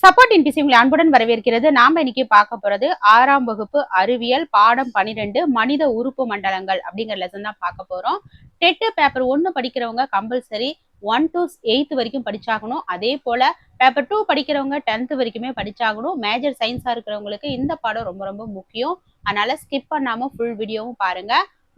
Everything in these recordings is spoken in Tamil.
சப்போர்ட் இன்பிசி உங்களை அன்புடன் வரவேற்கிறது. நாம இன்னைக்கு பார்க்க போறது 6ஆம் வகுப்பு அறிவியல் பாடம் 12 மனித உறுப்பு மண்டலங்கள் அப்படிங்கிற லெசன் தான் பார்க்க போறோம். டெட் பேப்பர் 1 படிக்கிறவங்க கம்பல்சரி 1 to 8 வரைக்கும் படிச்சாகணும். அதே போல பேப்பர் 2 படிக்கிறவங்க 10th வரைக்குமே படிச்சாகணும். மேஜர் சயின்ஸா இருக்கிறவங்களுக்கு இந்த பாடம் ரொம்ப ரொம்ப முக்கியம். அதனால ஸ்கிப் பண்ணாம ஃபுல் வீடியோவும் பாருங்க.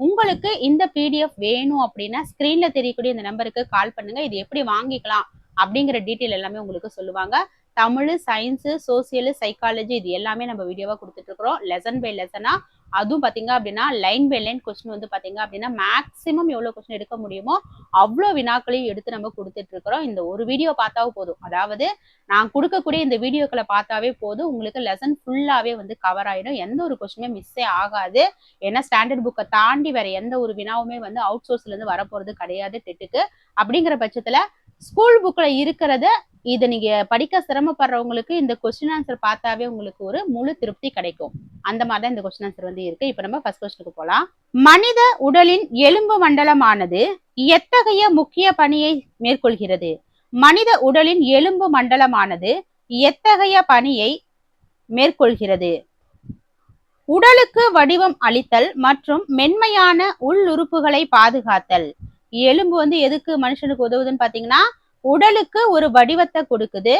உங்களுக்கு இந்த பிடிஎஃப் வேணும் அப்படின்னா ஸ்கிரீன்ல தெரியக்கூடிய இந்த நம்பருக்கு கால் பண்ணுங்க. இது எப்படி வாங்கிக்கலாம் அப்படிங்கிற டீட்டெயில் எல்லாமே உங்களுக்கு சொல்லுவாங்க. தமிழ், சயின்ஸு, சோசியல், சைக்காலஜி இது எல்லாமே நம்ம வீடியோவா கொடுத்துட்டு இருக்கிறோம். லெசன் பை லெசனா, அதுவும் பாத்தீங்க அப்படின்னா லைன் பை லைன் கொஸ்டின் வந்து பாத்தீங்க அப்படின்னா மேக்சிமம் எவ்வளவு கொஸ்டின் எடுக்க முடியுமோ அவ்வளோ வினாக்களையும் எடுத்து நம்ம கொடுத்துட்டு இருக்கிறோம். இந்த ஒரு வீடியோ பார்த்தாவே போதும், அதாவது நான் கொடுக்கக்கூடிய இந்த வீடியோக்களை பார்த்தாவே போதும், உங்களுக்கு லெசன் ஃபுல்லாவே வந்து கவர் ஆயிடும். எந்த ஒரு கொஸ்டினுமே மிஸ்ஸே ஆகாது. ஏன்னா ஸ்டாண்டர்ட் புக்கை தாண்டி வேற எந்த ஒரு வினாவுமே வந்து அவுட் சோர்ஸ்ல இருந்து வரப்போறது கிடையாது டெட்டுக்கு. அப்படிங்கிற பட்சத்துல ஸ்கூல் புக்ல இருக்கிறத இதை நீங்க படிக்க சிரமப்படுறவங்களுக்கு இந்த கொஸ்டின் ஆன்சர் பார்த்தாவே உங்களுக்கு ஒரு முழு திருப்தி கிடைக்கும். அந்த மாதிரிதான் இந்த கொஸ்டின் ஆன்சர் வந்து இருக்கு. இப்ப நம்ம ஃபர்ஸ்ட் கொஸ்டினுக்கு போலாம். மனித உடலின் எலும்பு மண்டலமானது எத்தகைய முக்கிய பணியை மேற்கொள்கிறது? மனித உடலின் எலும்பு மண்டலமானது எத்தகைய பணியை மேற்கொள்கிறது? உடலுக்கு வடிவம் அளித்தல் மற்றும் மென்மையான உள்ளுறுப்புகளை பாதுகாத்தல். எலும்பு வந்து எதுக்கு மனுஷனுக்கு உதவுதுன்னு பாத்தீங்கன்னா உடலுக்கு ஒரு வடிவத்தை கொடுக்குது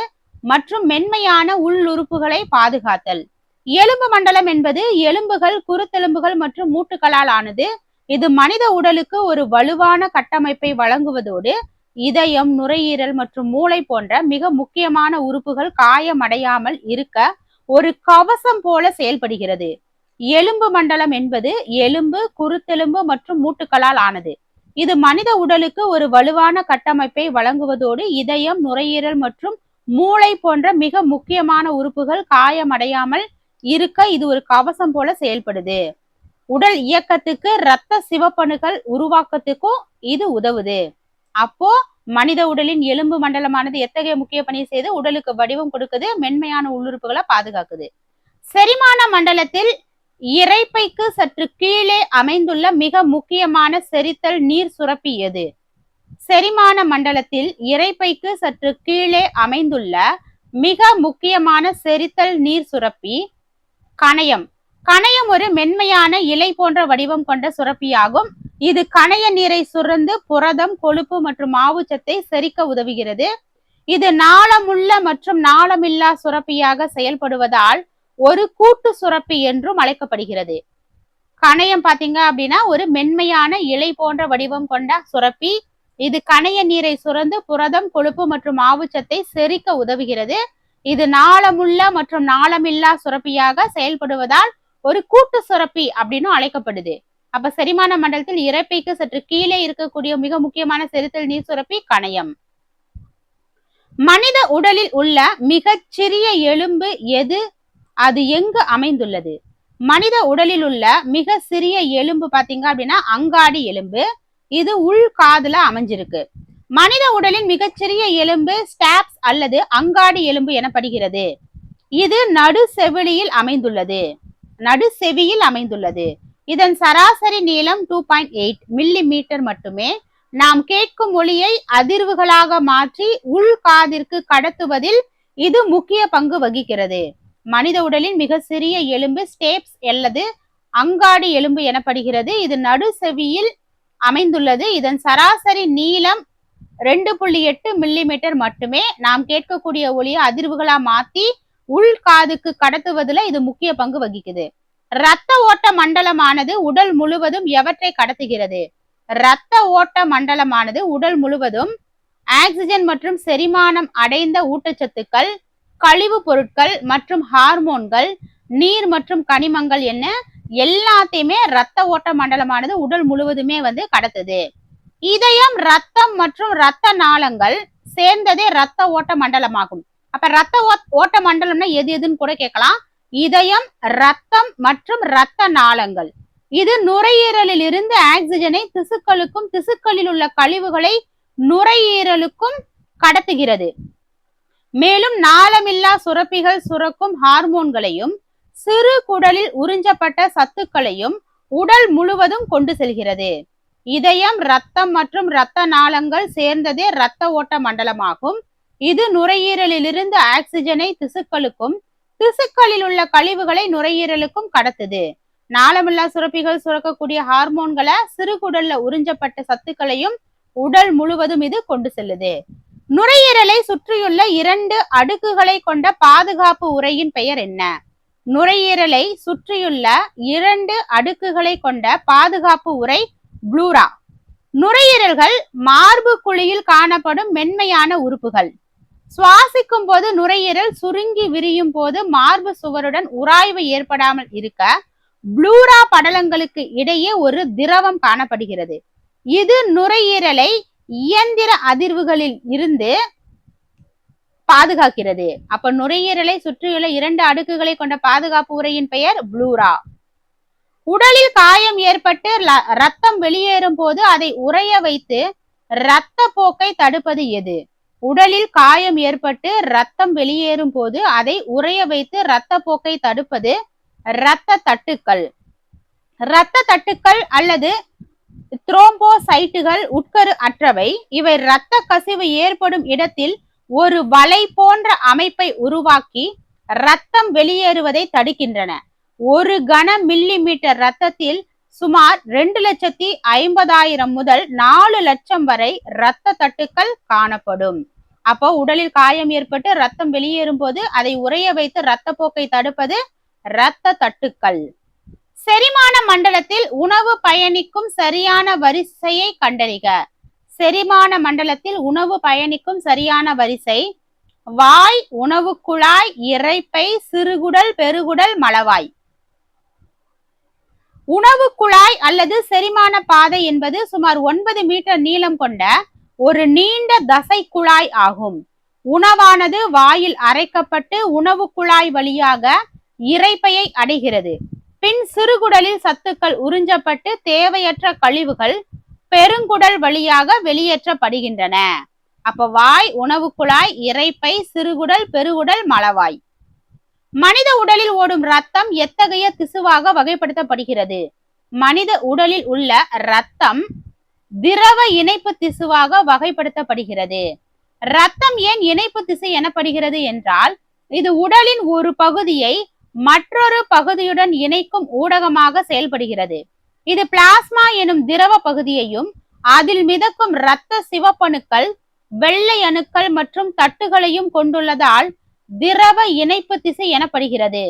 மற்றும் மென்மையான உள்ளுறுப்புகளை பாதுகாத்தல். எலும்பு மண்டலம் என்பது எலும்புகள், குருத்தெலும்புகள் மற்றும் மூட்டுகளால் ஆனது. இது மனித உடலுக்கு ஒரு வலுவான கட்டமைப்பை வழங்குவதோடு இதயம், நுரையீரல் மற்றும் மூளை போன்ற மிக முக்கியமான உறுப்புகள் காயமடையாமல் இருக்க ஒரு கவசம் போல செயல்படுகிறது. எலும்பு மண்டலம் என்பது எலும்பு, குருத்தெலும்பு மற்றும் மூட்டுகளால் ஆனது. இது மனித உடலுக்கு ஒரு வலுவான கட்டமைப்பை வழங்குவதோடு இதயம், நுரையீரல் மற்றும் மூளை போன்ற மிக முக்கியமான உறுப்புகள் காயமடையாமல் இருக்க இது ஒரு கவசம் போல செயல்படுது. உடல் இயக்கத்துக்கு, இரத்த சிவப்பணுக்கள் உருவாக்கத்துக்கும் இது உதவுது. அப்போ மனித உடலின் எலும்பு மண்டலமானது எத்தகைய முக்கிய பணியை செய்து உடலுக்கு வடிவம் கொடுக்குது, மென்மையான உள்ளுறுப்புகளை பாதுகாக்குது. செரிமான மண்டலத்தில் இரைப்பைக்கு சற்று கீழே அமைந்துள்ள மிக முக்கியமான செரித்தல் நீர் சுரப்பி எது? செரிமான மண்டலத்தில் இரைப்பைக்கு சற்று கீழே அமைந்துள்ள மிக முக்கியமான செரித்தல் நீர் சுரப்பி கணையம். கணையம் ஒரு மென்மையான இலை போன்ற வடிவம் கொண்ட சுரப்பியாகும். இது கணைய நீரை சுரந்து புரதம், கொழுப்பு மற்றும் மாவுச்சத்தை செரிக்க உதவுகிறது. இது நாளமுள்ள மற்றும் நாளமில்லா சுரப்பியாக செயல்படுவதால் ஒரு கூட்டு சுரப்பி என்றும் அழைக்கப்படுகிறது. கணையம் பாத்தீங்க அப்படின்னா ஒரு மென்மையான இலை போன்ற வடிவம் கொண்ட சுரப்பி. இது கணைய நீரை சுரந்து புரதம், கொழுப்பு மற்றும் மாவுச்சத்தை செரிக்க உதவுகிறது. இது நாளமுள்ள மற்றும் நாளமில்லா சுரப்பியாக செயல்படுவதால் ஒரு கூட்டு சுரப்பி அப்படின்னு அழைக்கப்படுது. அப்ப செரிமான மண்டலத்தில் இரைப்பைக்கு சற்று கீழே இருக்கக்கூடிய மிக முக்கியமான செரித்தல் நீர் சுரப்பி கணையம். மனித உடலில் உள்ள மிகச் சிறிய எலும்பு எது? அது எங்கு அமைந்துள்ளது? மனித உடலில் உள்ள மிக சிறிய எலும்பு பாத்தீங்க அப்படின்னா அங்காடி எலும்பு. இது உள் காதுல அமைஞ்சிருக்கு. மனித உடலின் மிகச்சிறிய எலும்பு ஸ்டாப்ஸ் அல்லது அங்காடி எலும்பு எனப்படுகிறது. இது நடுசெவிலியில் அமைந்துள்ளது. நடுசெவியில் அமைந்துள்ளது. இதன் சராசரி நீளம் 2.8 மில்லிமீட்டர் மட்டுமே. நாம் கேட்கும் ஒலியை அதிர்வுகளாக மாற்றி உள் காதிற்கு கடத்துவதில் இது முக்கிய பங்கு வகிக்கிறது. மனித உடலின் மிக சிறிய எலும்பு ஸ்டேப்ஸ் அல்லது அங்காடி எலும்பு எனப்படுகிறது. இது நடு செவியில் அமைந்துள்ளது. இதன் சராசரி நீளம் 2.8 மில்லிமீட்டர் மட்டுமே. நாம் கேட்கக்கூடிய ஒளியை அதிர்வுகளா மாத்தி உள் காதுக்கு கடத்துவதில் இது முக்கிய பங்கு வகிக்குது. இரத்த ஓட்ட மண்டலமானது உடல் முழுவதும் எவற்றை கடத்துகிறது? இரத்த ஓட்ட மண்டலமானது உடல் முழுவதும் ஆக்சிஜன் மற்றும் செரிமானம் அடைந்த ஊட்டச்சத்துக்கள், கழிவு பொருட்கள் மற்றும் ஹார்மோன்கள், நீர் மற்றும் கனிமங்கள் என்ன எல்லாத்தையுமே இரத்த ஓட்ட மண்டலமானது உடல் முழுவதுமே வந்து கடத்துது. இதயம், ரத்தம் மற்றும் இரத்த நாளங்கள் சேர்ந்ததே இரத்த ஓட்ட மண்டலமாகும். அப்ப இரத்த ஓட்ட மண்டலம்னா எது எதுன்னு கூட கேட்கலாம். இதயம், ரத்தம் மற்றும் இரத்த நாளங்கள். இது நுரையீரலில் இருந்து ஆக்சிஜனை திசுக்களுக்கும், திசுக்களில் உள்ள கழிவுகளை நுரையீரலுக்கும் கடத்துகிறது. மேலும் நாளமில்லா சுரப்பிகள் சுரக்கும் ஹார்மோன்களையும் சிறு குடலில் உறிஞ்சப்பட்ட சத்துக்களையும் உடல் முழுவதும் கொண்டு செல்கிறது. இதயம், ரத்தம் மற்றும் இரத்த நாளங்கள் சேர்ந்ததே இரத்த ஓட்ட மண்டலமாகும். இது நுரையீரலிலிருந்து ஆக்சிஜனை திசுக்களுக்கும் திசுக்களில் உள்ள கழிவுகளை நுரையீரலுக்கும் கடத்துது. நாளமில்லா சுரப்பிகள் சுரக்கக்கூடிய ஹார்மோன்களை சிறுகுடல்ல உறிஞ்சப்பட்ட சத்துக்களையும் உடல் முழுவதும் இது கொண்டு செல்லுது. நுரையீரலை சுற்றியுள்ள 2 அடுக்குகளை கொண்ட பாதுகாப்பு உறையின் பெயர் என்ன? நுரையீரலை சுற்றியுள்ள 2 அடுக்குகளை கொண்ட பாதுகாப்பு உறை ப்ளூரா. நுரையீரல்கள் மார்பு குழியில் காணப்படும் மென்மையான உறுப்புகள். சுவாசிக்கும் போது நுரையீரல் சுருங்கி விரியும் போது மார்பு சுவருடன் உராய்வு ஏற்படாமல் இருக்க ப்ளூரா படலங்களுக்கு இடையே ஒரு திரவம் காணப்படுகிறது. இது நுரையீரலை இயந்திர அதிர்வுகளில் இருந்து பாதுகாக்கிறது. அப்ப நுரையீரலை சுற்றியுள்ள 2 அடுக்குகளை கொண்ட பாதுகாப்பு உறையின் பெயர் ப்ளூரா. உடலில் காயம் ஏற்பட்டு ரத்தம் வெளியேறும் போது அதை உறைய வைத்து இரத்த போக்கை தடுப்பது எது? உடலில் காயம் ஏற்பட்டு ரத்தம் வெளியேறும் போது அதை உறைய வைத்து இரத்த போக்கை தடுப்பது இரத்த தட்டுக்கள். இரத்த தட்டுக்கள் அல்லது த்ரோம்போசைட்டுகள் உட்கரு அற்றவை. இவை இரத்த கசிவு ஏற்படும் இடத்தில் ஒரு வலை போன்ற அமைப்பை உருவாக்கி இரத்தம் வெளியேறுவதை தடுக்கின்றன. 1 கன மில்லி மீட்டர் இரத்தத்தில் சுமார் 2,50,000 முதல் 4 லட்சம் வரை இரத்த தட்டுக்கள் காணப்படும். அப்போ உடலில் காயம் ஏற்பட்டு ரத்தம் வெளியேறும் போது அதை உறைய வைத்து இரத்த போக்கை தடுப்பது இரத்த தட்டுக்கள். செரிமான மண்டலத்தில் உணவு பயணிக்கும் சரியான வரிசையை கண்டறிக. செரிமான மண்டலத்தில் உணவு பயணிக்கும் சரியான வரிசை வாய், உணவு குழாய், இரைப்பை, சிறுகுடல், பெருகுடல், மலவாய். உணவு குழாய் அல்லது செரிமான பாதை என்பது சுமார் 9 மீட்டர் நீளம் கொண்ட ஒரு நீண்ட தசை குழாய் ஆகும். உணவானது வாயில் அரைக்கப்பட்டு உணவு குழாய் வழியாக இரைப்பையை அடைகிறது. பின் சிறுகுடலில் சத்துக்கள் உறிஞ்சப்பட்டு தேவையற்ற கழிவுகள் பெருங்குடல் வழியாக வெளியேற்றப்படுகின்றன. அப்ப வாய், உணவு குழாய், இரைப்பை, சிறுகுடல், பெருகுடல், மலவாய். மனித உடலில் ஓடும் ரத்தம் எத்தகைய திசுவாக வகைப்படுத்தப்படுகிறது? மனித உடலில் உள்ள ரத்தம் திரவ இணைப்பு திசுவாக வகைப்படுத்தப்படுகிறது. ரத்தம் ஏன் இணைப்பு திசு எனப்படுகிறது என்றால், இது உடலின் ஒரு பகுதியை மற்றொரு பகுதியுடன் இணைக்கும் ஊடகமாக செயல்படுகிறது. இது பிளாஸ்மா எனும் திரவ பகுதியையும் அதில் மிதக்கும் இரத்த சிவப்பணுக்கள், வெள்ளை அணுக்கள் மற்றும் தட்டுகளையும் கொண்டுள்ளதால் திரவ இணைப்பு திசு எனப்படுகிறது.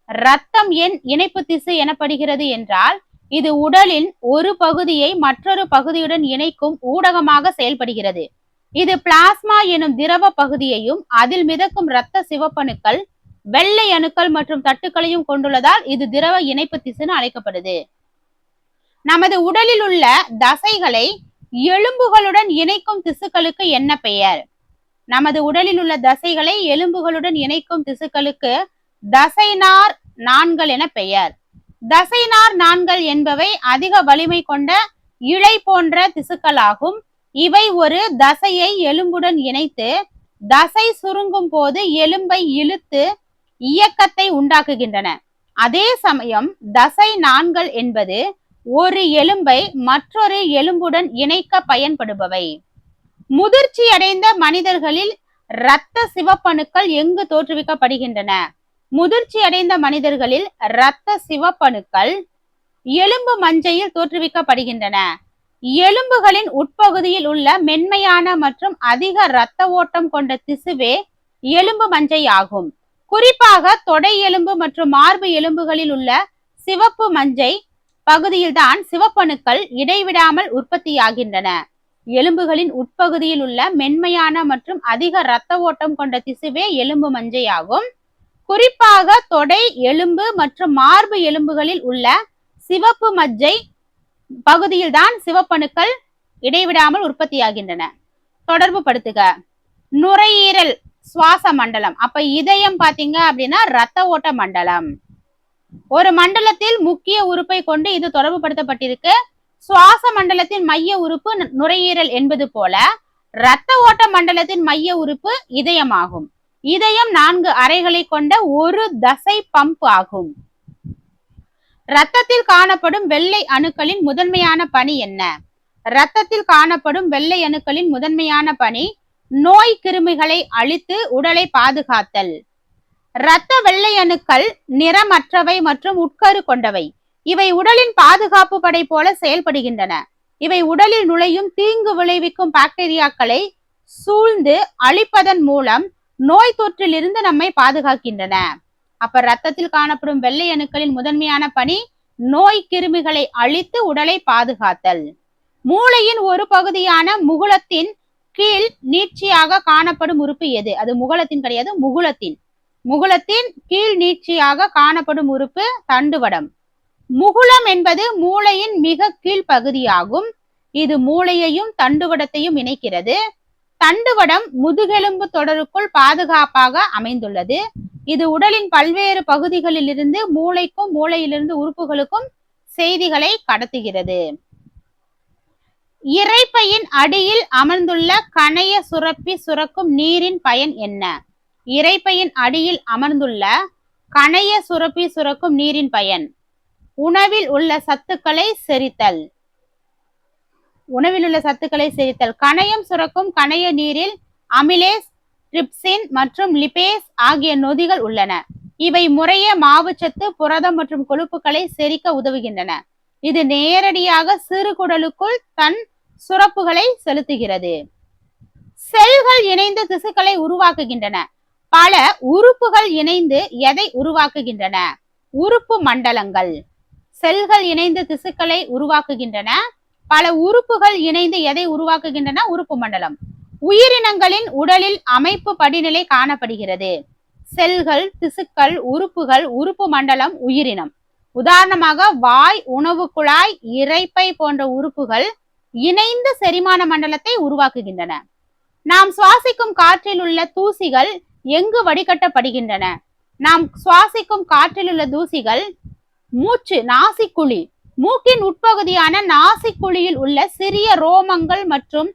ரத்தம் ஏன் இணைப்பு திசு எனப்படுகிறது என்றால், இது உடலின் ஒரு பகுதியை மற்றொரு பகுதியுடன் இணைக்கும் ஊடகமாக செயல்படுகிறது. இது பிளாஸ்மா எனும் திரவ பகுதியையும் அதில் மிதக்கும் இரத்த சிவப்பணுக்கள், வெள்ளை அணுக்கள் மற்றும் தட்டுக்களையும் கொண்டுள்ளதால் இது திரவ இணைப்பு திசுன்னு அழைக்கப்படுது. நமது உடலில் உள்ள தசைகளை எலும்புகளுடன் இணைக்கும் திசுக்களுக்கு என்ன பெயர்? நமது உடலில் உள்ள தசைகளை எலும்புகளுடன் இணைக்கும் திசுக்களுக்கு தசைநார் நாண்கள் என பெயர். தசைநார் நாண்கள் என்பவை அதிக வலிமை கொண்ட இழை போன்ற திசுக்களாகும். இவை ஒரு தசையை எலும்புடன் இணைத்து தசை சுருங்கும் போது எலும்பை இழுத்து இயக்கத்தை உண்டாக்குகின்றன. அதே சமயம் தசை நாண்கள் என்பது ஒரு எலும்பை மற்றொரு எலும்புடன் இணைக்க பயன்படுபவை. முதிர்ச்சி அடைந்த மனிதர்களில் இரத்த சிவப்பணுக்கள் எங்கு தோற்றுவிக்கப்படுகின்றன? முதிர்ச்சி அடைந்த மனிதர்களில் இரத்த சிவப்பணுக்கள் எலும்பு மஞ்சையில் தோற்றுவிக்கப்படுகின்றன. எலும்புகளின் உட்பகுதியில் உள்ள மென்மையான மற்றும் அதிக இரத்த ஓட்டம் கொண்ட திசுவே எலும்பு மஞ்சை ஆகும். குறிப்பாக தொடை எலும்பு மற்றும் மார்பு எலும்புகளில் உள்ள சிவப்பு மஞ்சை பகுதியில் தான் சிவப்பணுக்கள் இடைவிடாமல் உற்பத்தியாகின்றன. எலும்புகளின் உட்பகுதியில் உள்ள மென்மையான மற்றும் அதிக இரத்த ஓட்டம் கொண்ட திசுவே எலும்பு மஞ்சை ஆகும். குறிப்பாக தொடை எலும்பு மற்றும் மார்பு எலும்புகளில் உள்ள சிவப்பு மஞ்சை பகுதியில் தான் சிவப்பணுக்கள் இடைவிடாமல் உற்பத்தியாகின்றன. தொடர்பு படுத்துக. நுரையீரல் சுவாச மண்டலம். அப்ப இதயம் பாத்தீங்க அப்படின்னா இரத்த ஓட்ட மண்டலம். ஒரு மண்டலத்தில் முக்கிய உறுப்பை கொண்டு இது தொடர்பு படுத்தப்பட்டிருக்கு. சுவாச மண்டலத்தின் மைய உறுப்பு நுரையீரல் என்பது போல இரத்த ஓட்ட மண்டலத்தின் மைய உறுப்பு இதயமாகும். இதயம் 4 அறைகளை கொண்ட ஒரு தசை பம்ப் ஆகும். இரத்தத்தில் காணப்படும் வெள்ளை அணுக்களின் முதன்மையான பணி என்ன? இரத்தத்தில் காணப்படும் வெள்ளை அணுக்களின் முதன்மையான பணி நோய் கிருமிகளை அழித்து உடலை பாதுகாத்தல். இரத்த வெள்ளை அணுக்கள் நிறமற்றவை மற்றும் உட்கரு கொண்டவை. இவை உடலின் பாதுகாப்பு படை போல செயல்படுகின்றன. இவை உடலில் நுழையும் தீங்கு விளைவிக்கும் பாக்டீரியாக்களை சூழ்ந்து அழிப்பதன் மூலம் நோய் தொற்றில் இருந்து நம்மை பாதுகாக்கின்றன. அப்ப ரத்தத்தில் காணப்படும் வெள்ளை அணுக்களின் முதன்மையான பணி நோய் கிருமிகளை அழித்து உடலை பாதுகாத்தல். மூளையின் ஒரு பகுதியான முகுளத்தின் கீழ் நீட்சியாக காணப்படும் உறுப்பு எது? அது முகுளத்தின் கிடையாது, முகுளத்தின். முகுளத்தின் கீழ் நீட்சியாக காணப்படும் உறுப்பு தண்டுவடம். முகுளம் என்பது மூளையின் மிக கீழ் பகுதியாகும். இது மூளையையும் தண்டுவடத்தையும் இணைக்கிறது. தண்டுவடம் முதுகெலும்பு தொடருக்குள் பாதுகாப்பாக அமைந்துள்ளது. இது உடலின் பல்வேறு பகுதிகளில் இருந்து மூளைக்கும் மூளையிலிருந்து உறுப்புகளுக்கும் செய்திகளை கடத்துகிறது. இரைப்பையின் அடியில் அமர்ந்துள்ள கணைய சுரப்பி சுரக்கும் நீரின் பயன் என்ன? இரைப்பையின் அடியில் அமர்ந்துள்ள கணைய சுரப்பி சுரக்கும் நீரின் பயன் உணவில் உள்ள சத்துக்களை செரித்தல். உணவில் உள்ள சத்துக்களை செரித்தல். கணையம் சுரக்கும் கணைய நீரில் அமிலேஸ், டிரிப்சின் மற்றும் லிபேஸ் ஆகிய நொதிகள் உள்ளன. இவை முறையே மாவுச்சத்து, புரதம் மற்றும் கொழுப்புகளை செரிக்க உதவுகின்றன. இது நேரடியாக சிறுகுடலுக்குள் தன் சுரப்புகளை செலுத்துகிறது. செல்கள் இணைந்து திசுக்களை உருவாக்குகின்றன. பல உறுப்புகள் இணைந்து எதை உருவாக்குகின்றன? உறுப்பு மண்டலங்கள். செல்கள் இணைந்து திசுக்களை உருவாக்குகின்றன. பல உறுப்புகள் இணைந்து எதை உருவாக்குகின்றன? உறுப்பு மண்டலம். உயிரினங்களின் உடலில் அமைப்பு படிநிலை காணப்படுகிறது. செல்கள், திசுக்கள், உறுப்புகள், உறுப்பு மண்டலம், உயிரினம். உதாரணமாக வாய், உணவு குழாய், இரைப்பை போன்ற உறுப்புகள் இணைந்த செரிமான மண்டலத்தை உருவாக்குகின்றன. நாம் சுவாசிக்கும் காற்றில் உள்ள தூசிகள் எங்கு வடிகட்டப்படுகின்றன? நாம் சுவாசிக்கும் காற்றில் உள்ள தூசிகள் மூச்சு, நாசிக்குழி. மூக்கின் உட்பகுதியான நாசிக்குழியில் உள்ள சிறிய ரோமங்கள் மற்றும்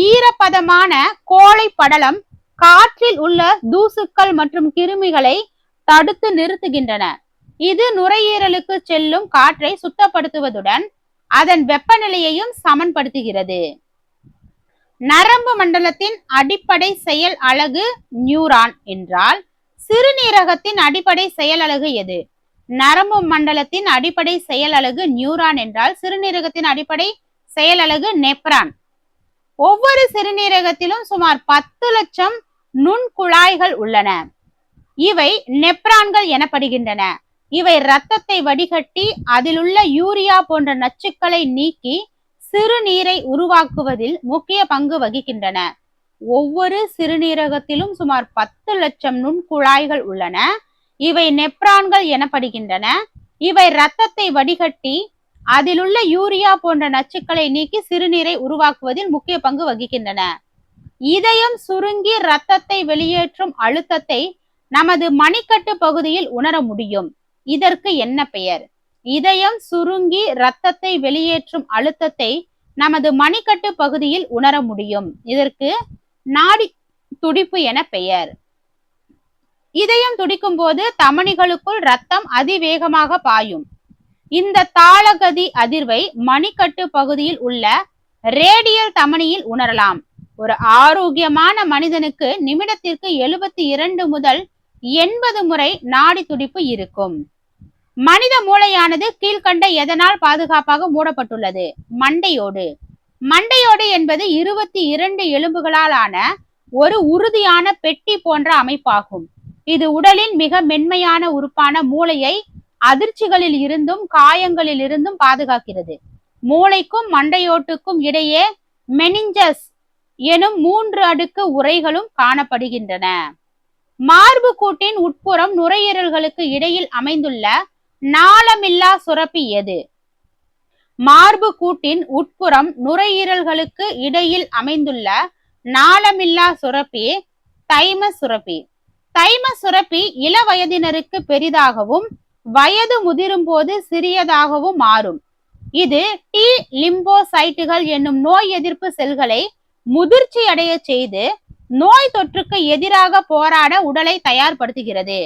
ஈரப்பதமான கோழை படலம் காற்றில் உள்ள தூசுக்கள் மற்றும் கிருமிகளை தடுத்து நிறுத்துகின்றன. இது நுரையீரலுக்கு செல்லும் காற்றை சுத்தப்படுத்துவதுடன் அதன் வெப்பநிலையையும் சமன்படுத்துகிறது. நரம்பு மண்டலத்தின் அடிப்படை செயல் அலகு நியூரான் என்றால் சிறுநீரகத்தின் அடிப்படை செயல் அலகு எது? நரம்பு மண்டலத்தின் அடிப்படை செயல் அலகு நியூரான் என்றால் சிறுநீரகத்தின் அடிப்படை செயல் அலகு நெப்ரான். ஒவ்வொரு சிறுநீரகத்திலும் சுமார் 10 லட்சம் நுண்குழாய்கள் உள்ளன. இவை நெப்ரான்கள் எனப்படுகின்றன. இவை இரத்தத்தை வடிகட்டி அதிலுள்ள யூரியா போன்ற நச்சுக்களை நீக்கி சிறுநீரை உருவாக்குவதில் முக்கிய பங்கு வகிக்கின்றன. ஒவ்வொரு சிறுநீரகத்திலும் சுமார் 10 லட்சம் நுண்குழாய்கள் உள்ளன. இவை நெப்ரான்கள் எனப்படுகின்றன. இவை இரத்தத்தை வடிகட்டி அதிலுள்ள யூரியா போன்ற நச்சுக்களை நீக்கி சிறுநீரை உருவாக்குவதில் முக்கிய பங்கு வகிக்கின்றன. இதயம் சுருங்கி இரத்தத்தை வெளியேற்றும் அழுத்தத்தை நமது மணிக்கட்டு பகுதியில் உணர முடியும். இதற்கு என்ன பெயர்? இதயம் சுருங்கி இரத்தத்தை வெளியேற்றும் அழுத்தத்தை நமது மணிக்கட்டு பகுதியில் உணர முடியும். இதற்கு நாடி துடிப்பு என பெயர். இதயம் துடிக்கும் போது தமனிகளுக்குள் இரத்தம் அதிவேகமாக பாயும். இந்த தாளகதி அதிர்வை மணிக்கட்டு பகுதியில் உள்ள ரேடியல் தமனியில் உணரலாம். ஒரு ஆரோக்கியமான மனிதனுக்கு நிமிடத்திற்கு 72 முதல் 80 முறை நாடி துடிப்பு இருக்கும். மனித மூளையானது கீழ்கண்ட எதனால் பாதுகாப்பாக மூடப்பட்டுள்ளது? மண்டையோடு. மண்டையோடு என்பது 22 எலும்புகளால் ஆன ஒரு உறுதியான பெட்டி போன்ற அமைப்பாகும். இது உடலின் மிக மென்மையான உறுப்பான மூளையை அதிர்ச்சிகளில் இருந்தும் காயங்களில் இருந்தும் பாதுகாக்கிறது. மூளைக்கும் மண்டையோட்டுக்கும் இடையே மெனிஞ்சஸ் எனும் 3 அடுக்கு உறைகளும் காணப்படுகின்றன. மார்பு கூட்டின் உட்புறம் நுரையீரல்களுக்கு இடையில் அமைந்துள்ள நாளமில்லா சுரப்பி எது? மார்பு கூட்டின் உட்புறம் நுரையீரல்களுக்கு இடையில் அமைந்துள்ள நாளமில்லா சுரப்பி தைமஸ் சுரப்பி. தைமஸ் சுரப்பி இள வயதினருக்கு பெரிதாகவும் வயது முதிரும் போது சிறியதாகவும் மாறும். இது டி லிம்போசைட்டுகள் என்னும் நோய் எதிர்ப்பு செல்களை முதிர்ச்சி அடைய செய்து நோய் தொற்றுக்கு எதிராக போராட உடலை தயார்படுத்துகிறது.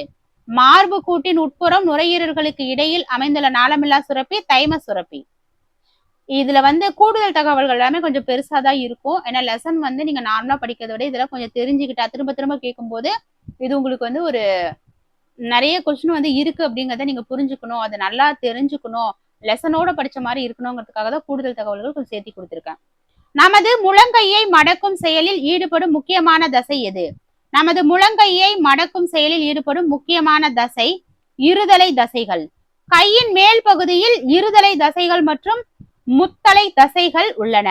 மார்பு கூட்டின் உட்புறம் நுரையீரல்களுக்கு இடையில் அமைந்துள்ள நாளமில்லா சுரப்பி தைமஸ் சுரப்பி. இதுல வந்து கூடுதல் தகவல்கள் எல்லாமே கொஞ்சம் பெருசா தான் இருக்கும். ஏன்னா லெசன் வந்து நீங்க நார்மலா படிக்கிறத விட இதெல்லாம் கொஞ்சம் தெரிஞ்சுக்கிட்டா திரும்ப திரும்ப கேட்கும்போது இது உங்களுக்கு வந்து ஒரு நிறைய கொஸ்டின் வந்து இருக்கு அப்படிங்கறத நீங்க புரிஞ்சுக்கணும், அதை நல்லா தெரிஞ்சுக்கணும், லெசனோட படிச்ச மாதிரி இருக்கணுங்கிறதுக்காக தான் கூடுதல் தகவல்கள் கொஞ்சம் சேர்த்தி கொடுத்திருக்கேன். நமது முழங்கையை மடக்கும் செயலில் ஈடுபடும் முக்கியமான தசை எது? நமது முழங்கையை மடக்கும் செயலில் ஈடுபடும் முக்கியமான தசை இருதலை தசைகள். கையின் மேல் பகுதியில் இருதலை தசைகள் மற்றும் முத்தலை தசைகள் உள்ளன.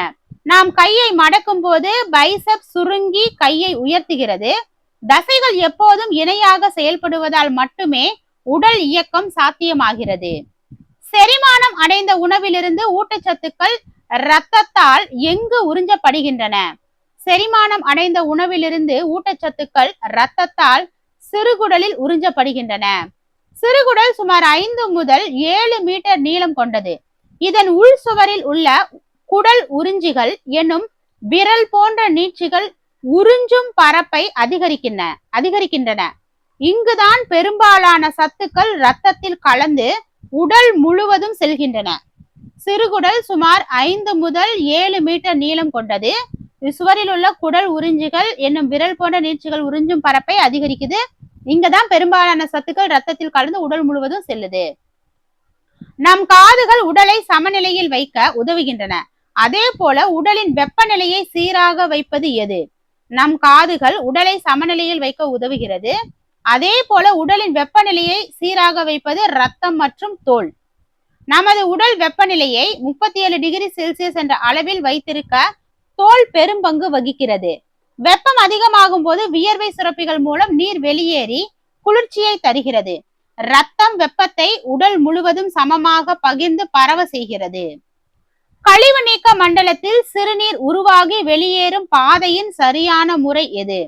நாம் கையை மடக்கும் போது பைசெப்ஸ் சுருங்கி கையை உயர்த்துகிறது. தசைகள் எப்போதும் இணையாக செயல்படுவதால் மட்டுமே உடல் இயக்கம் சாத்தியமாகிறது. செரிமானம் அடைந்த உணவிலிருந்து ஊட்டச்சத்துக்கள் இரத்தத்தால் எங்கு உறிஞ்சப்படுகின்றன? செரிமானம் அடைந்த உணவிலிருந்து ஊட்டச்சத்துக்கள் இரத்தத்தால் சிறுகுடலில் உறிஞ்சப்படுகின்றன. சிறுகுடல் சுமார் 5 முதல் 7 மீட்டர் நீளம் கொண்டது. இதன் உள் சுவரில் உள்ள குடல் உறிஞ்சிகள் என்னும் விரல் போன்ற நீட்சிகள் உறிஞ்சும் பரப்பை அதிகரிக்கின்றன. இங்குதான் பெரும்பாலான சத்துக்கள் இரத்தத்தில் கலந்து உடல் முழுவதும் செல்கின்றன. சிறுகுடல் சுமார் 5 முதல் 7 மீட்டர் நீளம் கொண்டது. சுவரில் உள்ள குடல் உறிஞ்சிகள் என்னும் விரல் போன்ற நீட்சிகள் உறிஞ்சும் பரப்பை அதிகரிக்குது. இங்கதான் பெரும்பாலான சத்துக்கள் ரத்தத்தில் கலந்து உடல் முழுவதும் செல்லுது. நம் காதுகள் உடலை சமநிலையில் வைக்க உதவுகின்றன. அதே போல உடலின் வெப்பநிலையை சீராக வைப்பது எது? நம் காதுகள் உடலை சமநிலையில் வைக்க உதவுகிறது. அதே போல உடலின் வெப்பநிலையை சீராக வைப்பது ரத்தம் மற்றும் தோல். நமது உடல் வெப்பநிலையை 37 டிகிரி செல்சியஸ் என்ற அளவில் வைத்திருக்க தோல் பெரும்பங்கு வகிக்கிறது. வெப்பம் அதிகமாகும் போது வியர்வை சுரப்பிகள் மூலம் நீர் வெளியேறி குளிர்ச்சியை தருகிறது. ரத்தம் வெப்பத்தை உடல் முழுவதும் சமமாக பகிர்ந்து பரவ செய்கிறது. கழிவு நீக்க மண்டலத்தில் சிறுநீர் உருவாகி வெளியேறும் பாதையின் சரியான முறை எது?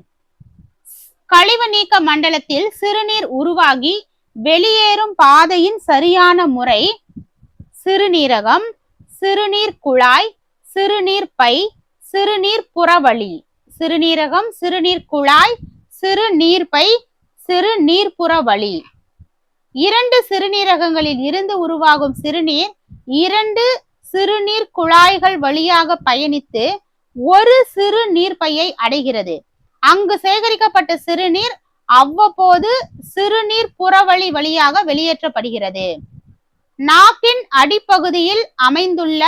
கழிவு நீக்க மண்டலத்தில் சிறுநீர் உருவாகி வெளியேறும் பாதையின் சரியான முறை சிறுநீரகம், சிறுநீர் குழாய், சிறுநீர் பை, சிறுநீர் புறவழி. சிறுநீரகம், சிறுநீர் குழாய், சிறுநீர்ப்பை, சிறுநீர்ப்புறவழி. 2 சிறுநீரகங்களில் இருந்து உருவாகும் சிறுநீர் 2 சிறுநீர் குழாய்கள் வழியாக பயணித்து ஒரு சிறுநீர்ப்பையை அடைகிறது. அங்கு சேகரிக்கப்பட்ட சிறுநீர் அவ்வப்போது சிறுநீர் புறவழி வழியாக வெளியேற்றப்படுகிறது. நாக்கின் அடிப்பகுதியில் அமைந்துள்ள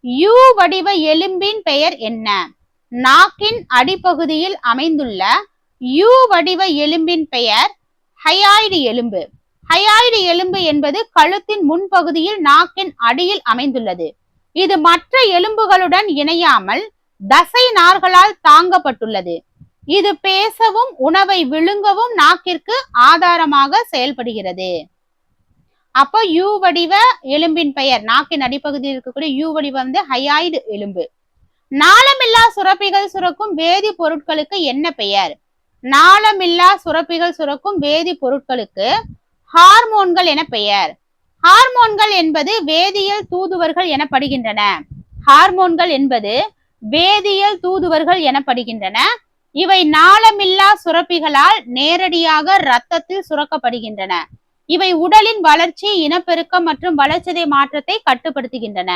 யூ வடிவ எலும்பின் பெயர் என்ன? நாக்கின் அடிப்பகுதியில் அமைந்துள்ள யூ வடிவ எலும்பின் பெயர் ஹயாய்டு எலும்பு. ஹயாய்டு எலும்பு என்பது கழுத்தின் முன்பகுதியில் நாக்கின் அடியில் அமைந்துள்ளது. இது மற்ற எலும்புகளுடன் இணையாமல் தசை நார்களால் தாங்கப்பட்டுள்ளது. இது பேசவும் உணவை விழுங்கவும் நாக்கிற்கு ஆதாரமாக செயல்படுகிறது. அப்போ யூ வடிவ எலும்பின் பெயர், நாக்கின் அடிப்பகுதியில் இருக்கக்கூடிய யூ வடிவம் வந்து ஹயாய்டு எலும்பு. நாளமில்லா சுரப்பிகள் சுரக்கும் வேதி பொருட்களுக்கு என்ன பெயர்? நாளமில்லா சுரப்பிகள் சுரக்கும் வேதி பொருட்களுக்கு ஹார்மோன்கள் என பெயர். ஹார்மோன்கள் என்பது வேதியியல் தூதுவர்கள் எனப்படுகின்றன. ஹார்மோன்கள் என்பது வேதியியல் தூதுவர்கள் எனப்படுகின்றன. இவை நாளமில்லா சுரப்பிகளால் நேரடியாக இரத்தத்தில் சுரக்கப்படுகின்றன. இவை உடலின் வளர்ச்சி, இனப்பெருக்கம் மற்றும் வளர்ச்சிதை மாற்றத்தை கட்டுப்படுத்துகின்றன.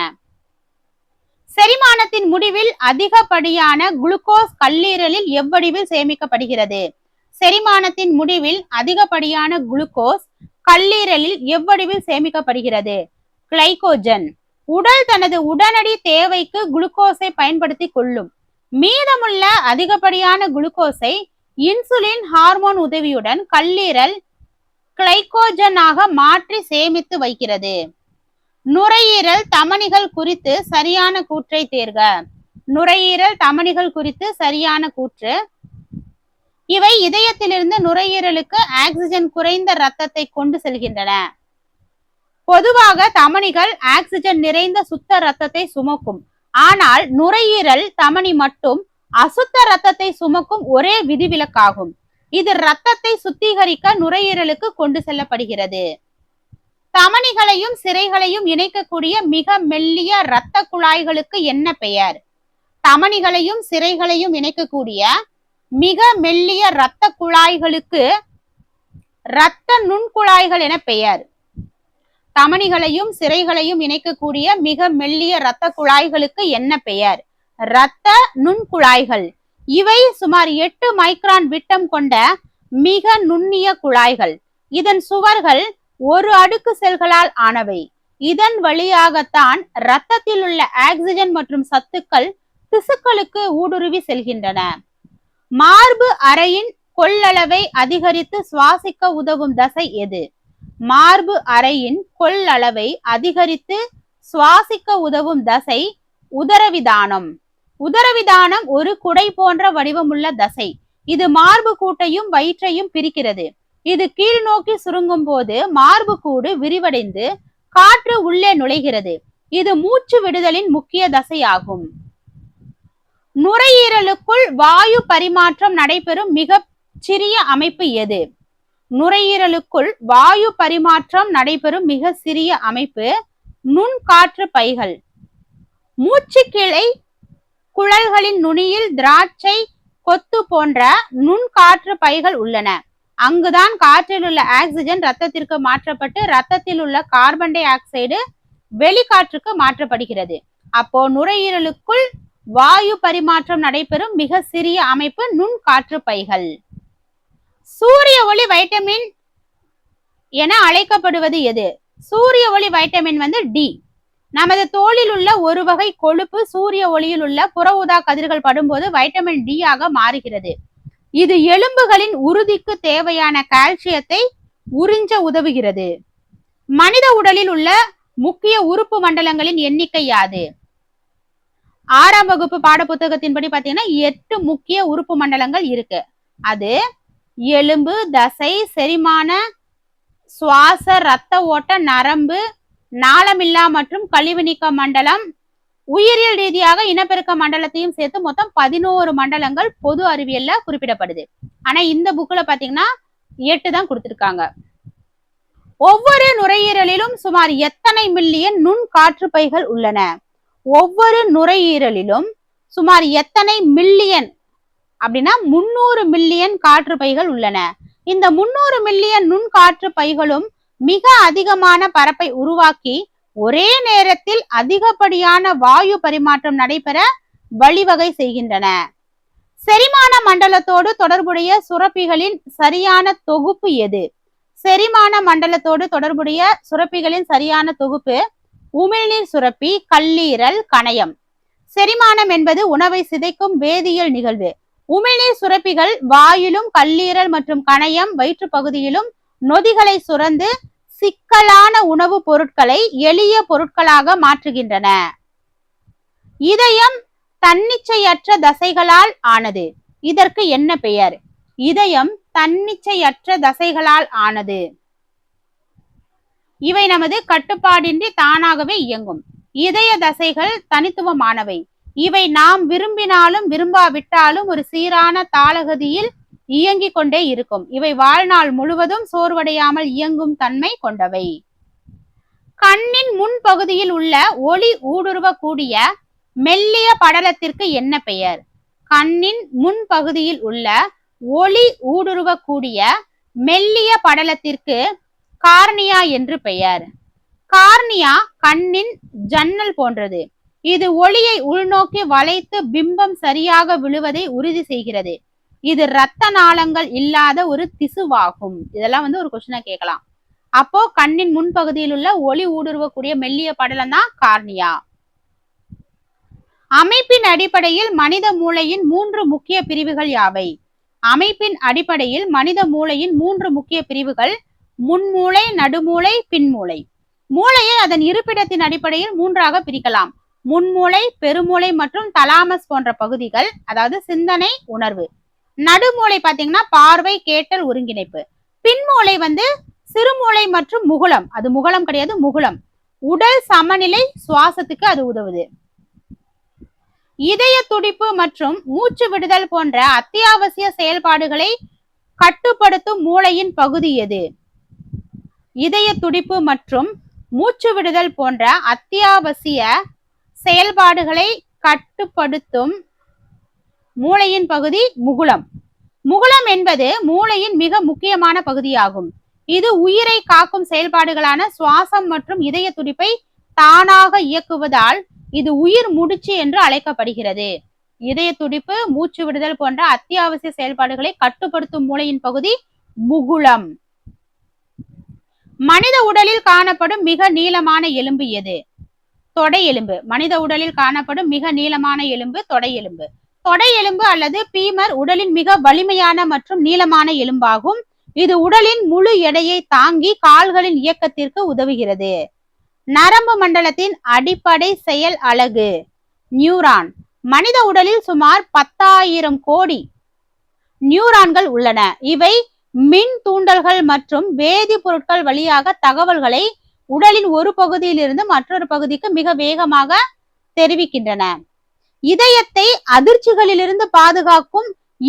செரிமானத்தின் முடிவில் அதிகப்படியான குளுக்கோஸ் கல்லீரலில் எவ்வடிவில் சேமிக்கப்படுகிறது? செரிமானத்தின் முடிவில் அதிகப்படியான குளுக்கோஸ் கல்லீரலில் எவ்வடிவில் சேமிக்கப்படுகிறது? கிளைகோஜன். உடல் தனது உடனடி தேவைக்கு குளுக்கோஸை பயன்படுத்தி கொள்ளும். மீதமுள்ள அதிகப்படியான குளுக்கோஸை இன்சுலின் ஹார்மோன் உதவியுடன் கல்லீரல் கிளைகோஜனாக மாற்றி சேமித்து வைக்கிறது. நுரையீரல் தமனிகள் குறித்து சரியான கூற்றை தேர்க. நுரையீரல் தமனிகள் குறித்து சரியான கூற்று. இவை இதயத்திலிருந்து நுரையீரலுக்கு ஆக்சிஜன் குறைந்த இரத்தத்தை கொண்டு செல்கின்றன. பொதுவாக தமனிகள் ஆக்சிஜன் நிறைந்த சுத்த இரத்தத்தை சுமக்கும். ஆனால் நுரையீரல் தமனி மட்டும் அசுத்த இரத்தத்தை சுமக்கும் ஒரே விதிவிலக்காகும். இது இரத்தத்தை சுத்திகரிக்க நுரையீரலுக்கு கொண்டு செல்லப்படுகிறது. தமனிகளையும் சிரைகளையும் இணைக்கக்கூடிய மிக மெல்லிய இரத்த குழாய்களுக்கு என்ன பெயர்? தமனிகளையும் சிரைகளையும் இணைக்கக்கூடிய மிக மெல்லிய இரத்த குழாய்களுக்கு இரத்த நுண்குழாய்கள் என பெயர். தமனிகளையும் சிரைகளையும் இணைக்கக்கூடிய மிக மெல்லிய இரத்த குழாய்களுக்கு என்ன பெயர்? இரத்த நுண்குழாய்கள். இவை சுமார் 8 மைக்ரான் விட்டம் கொண்ட மிக நுண்ணிய குழாய்கள். இதன் சுவர்கள் ஒரு அடுக்கு செல்களால் ஆனவை. இதன் வழியாகத்தான் இரத்தத்தில் உள்ள ஆக்சிஜன் மற்றும் சத்துக்கள் திசுக்களுக்கு ஊடுருவி செல்கின்றன. மார்பு அறையின் கொள்ளளவை அதிகரித்து சுவாசிக்க உதவும் தசை எது? மார்பு அறையின் கொள்ளளவை அதிகரித்து சுவாசிக்க உதவும் தசை உதரவிதானம். உதரவிதானம் ஒரு குடை போன்ற வடிவமுள்ள தசை. இது மார்பு கூட்டையும் வயிற்றையும் பிரிக்கிறது. இது கீழ் நோக்கி சுருங்கும் போது மார்பு கூடு விரிவடைந்து காற்று உள்ளே நுழைகிறது. இது மூச்சு விடுதலின் முக்கிய தசையாகும். நுரையீரலுக்குள் வாயு பரிமாற்றம் நடைபெறும் மிக சிறிய அமைப்பு எது? நுரையீரலுக்குள் வாயு பரிமாற்றம் நடைபெறும் மிக சிறிய அமைப்பு நுண்காற்று பைகள். மூச்சு கிளை குழல்களின் நுனியில் திராட்சை கொத்து போன்ற நுண்காற்று பைகள் உள்ளன. அங்குதான் காற்றில் உள்ள ஆக்சிஜன் இரத்தத்திற்கு மாற்றப்பட்டு இரத்தத்தில் உள்ள கார்பன் டை ஆக்சைடு வெளிக்காற்றுக்கு மாற்றப்படுகிறது. அப்போ நுரையீரலுக்குள் வாயு பரிமாற்றம் நடைபெறும் மிக சிறிய அமைப்பு நுண்காற்று பைகள். சூரிய ஒளி வைட்டமின் என அழைக்கப்படுவது எது? சூரிய ஒளி வைட்டமின் டி. நமது தோலில் உள்ள ஒரு வகை கொழுப்பு சூரிய ஒளியில் உள்ள புற ஊதா கதிர்கள் படும்போது வைட்டமின் டி ஆக மாறுகிறது. இது எலும்புகளின் உறுதிக்கு தேவையான கால்சியத்தை உறிஞ்ச உதவுகிறது. மனித உடலில் உள்ள முக்கிய உறுப்பு மண்டலங்களின் எண்ணிக்கை யாது? 6ஆம் வகுப்பு பாட புத்தகத்தின்படி பாத்தீங்கன்னா 8 முக்கிய உறுப்பு மண்டலங்கள் இருக்கு. அது எலும்பு, தசை, செரிமான, சுவாச, இரத்த ஓட்ட, நரம்பு, நாளமில்லா மற்றும் கழிவு நீக்க மண்டலம், உயிரியல் ரீதியாக இனப்பெருக்க மண்டலத்தையும் சேர்த்து மொத்தம் 11 மண்டலங்கள் பொது அறிவியல்ல குறிப்பிடப்படுது. ஆனா இந்த புக்ல பாத்தீங்கன்னா 8 தான் கொடுத்திருக்காங்க. ஒவ்வொரு நுரையீரலிலும் சுமார் எத்தனை மில்லியன் நுண் காற்று பைகள் உள்ளன? ஒவ்வொரு நுரையீரலிலும் சுமார் எத்தனை மில்லியன் அப்படின்னா 300 மில்லியன் காற்று பைகள் உள்ளன. இந்த 300 மில்லியன் நுண் காற்று பைகளும் மிக அதிகமான பரப்பை உருவாக்கி ஒரே நேரத்தில் அதிகப்படியான வாயு பரிமாற்றம் நடைபெற வழிவகை செய்கின்றன. செரிமான மண்டலத்தோடு தொடர்புடைய சுரப்பிகளின் சரியான தொகுப்பு எது? செரிமான மண்டலத்தோடு தொடர்புடைய சுரப்பிகளின் சரியான தொகுப்பு உமிழ்நீர் சுரப்பி, கல்லீரல், கணையம். செரிமானம் என்பது உணவை சிதைக்கும் வேதியியல் நிகழ்வு. உமிழ்நீர் சுரப்பிகள் வாயிலும் கல்லீரல் மற்றும் கணையம் வயிற்று பகுதியிலும் நொதிகளை சுரந்து சிக்கலான உணவுப் பொருட்களை எளிய பொருட்களாக மாற்றுகின்றன. இதயம் தன்னிச்சையற்ற தசைகளால் ஆனது. இதற்கு என்ன பெயர்? இதயம் தன்னிச்சையற்ற தசைகளால் ஆனது. இவை நமது கட்டுப்பாடின்றி தானாகவே இயங்கும். இதய தசைகள் தனித்துவமானவை. இவை நாம் விரும்பினாலும் விரும்பாவிட்டாலும் ஒரு சீரான தாளகதியில் இயங்கிக் கொண்டே இருக்கும். இவை வாழ்நாள் முழுவதும் சோர்வடையாமல் இயங்கும் தன்மை கொண்டவை. கண்ணின் முன்பகுதியில் உள்ள ஒளி ஊடுருவக்கூடிய மெல்லிய படலத்திற்கு என்ன பெயர்? கண்ணின் முன்பகுதியில் உள்ள ஒளி ஊடுருவக்கூடிய மெல்லிய படலத்திற்கு கார்னியா என்று பெயர். கார்னியா கண்ணின் ஜன்னல் போன்றது. இது ஒளியை உள்நோக்கி வளைத்து பிம்பம் சரியாக விழுவதை உறுதி செய்கிறது. இது இரத்த நாளங்கள் இல்லாத ஒரு திசுவாகும். இதெல்லாம் ஒரு கொஸ்டினா கேட்கலாம். அப்போ கண்ணின் முன்பகுதியில் உள்ள ஒளி ஊடுருவக்கூடிய மெல்லிய படலம் தான் கார்னியா. அமைப்பின் அடிப்படையில் மனித மூளையின் 3 முக்கிய பிரிவுகள் யாவை? அமைப்பின் அடிப்படையில் மனித மூளையின் 3 முக்கிய பிரிவுகள் முன்மூளை, நடுமூளை, பின்மூளை. மூளையை அதன் இருப்பிடத்தின் அடிப்படையில் 3ஆக பிரிக்கலாம். முன்மூளை, பெருமூளை மற்றும் தலாமஸ் போன்ற பகுதிகள், அதாவது சிந்தனை, உணர்வு. நடுமூளை பாத்தீங்கன்னா பார்வை, கேட்டல், ஒருங்கிணைப்பு. பின்மூளை சிறுமூளை மற்றும் முகுளம். அது முகுளம் கிடையாது, முகுளம். உடல் சமநிலை, சுவாசத்துக்கு அது உதவுது. இதய துடிப்பு மற்றும் மூச்சு விடுதல் போன்ற அத்தியாவசிய செயல்பாடுகளை கட்டுப்படுத்தும் மூளையின் பகுதி எது? இதய துடிப்பு மற்றும் மூச்சு விடுதல் போன்ற அத்தியாவசிய செயல்பாடுகளை கட்டுப்படுத்தும் மூளையின் பகுதி முகுளம். முகுளம் என்பது மூளையின் மிக முக்கியமான பகுதியாகும். இது உயிரை காக்கும் செயல்பாடுகளான சுவாசம் மற்றும் இதய துடிப்பை தானாக இயக்குவதால் இது உயிர் முடிச்சு என்று அழைக்கப்படுகிறது. இதய துடிப்பு, மூச்சு விடுதல் போன்ற அத்தியாவசிய செயல்பாடுகளை கட்டுப்படுத்தும் மூளையின் பகுதி முகுளம். மனித உடலில் காணப்படும் மிக நீளமான எலும்பு எது? தொடை எலும்பு. மனித உடலில் காணப்படும் மிக நீளமான எலும்பு தொடை எலும்பு. தொடை எலும்பு அல்லது பீமர் உடலின் மிக வலிமையான மற்றும் நீளமான எலும்பாகும். இது உடலின் முழு எடையை தாங்கி கால்களின் இயக்கத்திற்கு உதவுகிறது. நரம்பு மண்டலத்தின் அடிப்படை செயல் அலகு நியூரான். மனித உடலில் சுமார் 10,000 கோடி நியூரான்கள் உள்ளன. இவை மின் தூண்டல்கள் மற்றும் வேதிப்பொருட்கள் வழியாக தகவல்களை உடலின் ஒரு பகுதியிலிருந்து மற்றொரு பகுதிக்கு மிக வேகமாக தெரிவிக்கின்றன. இதயத்தை அதிர்ச்சிகளிலிருந்து பாதுகாக்கும்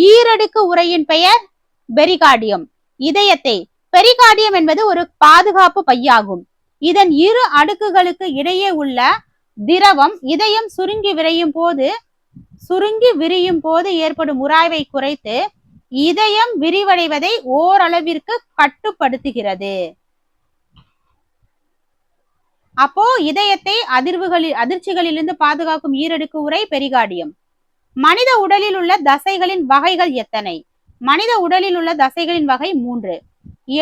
ஈரடுக்கு உறையின் பெயர் பெரிகார்டியம். இதயத்தை பெரிகார்டியம் என்பது ஒரு பாதுகாப்பு பையாகும். இதன் இரு அடுக்குகளுக்கு இடையே உள்ள திரவம் இதயம் சுருங்கி விரியும் போது ஏற்படும் உராய்வை குறைத்து இதயம் விரிவடைவதை ஓரளவிற்கு கட்டுப்படுத்துகிறது. அப்போ இதயத்தை அதிர்ச்சிகளிலிருந்து பாதுகாக்கும் ஈரடுக்கு உறை பெரிகார்டியம். மனித உடலில் உள்ள தசைகளின் வகைகள் எத்தனை? மனித உடலில் உள்ள தசைகளின் வகை 3.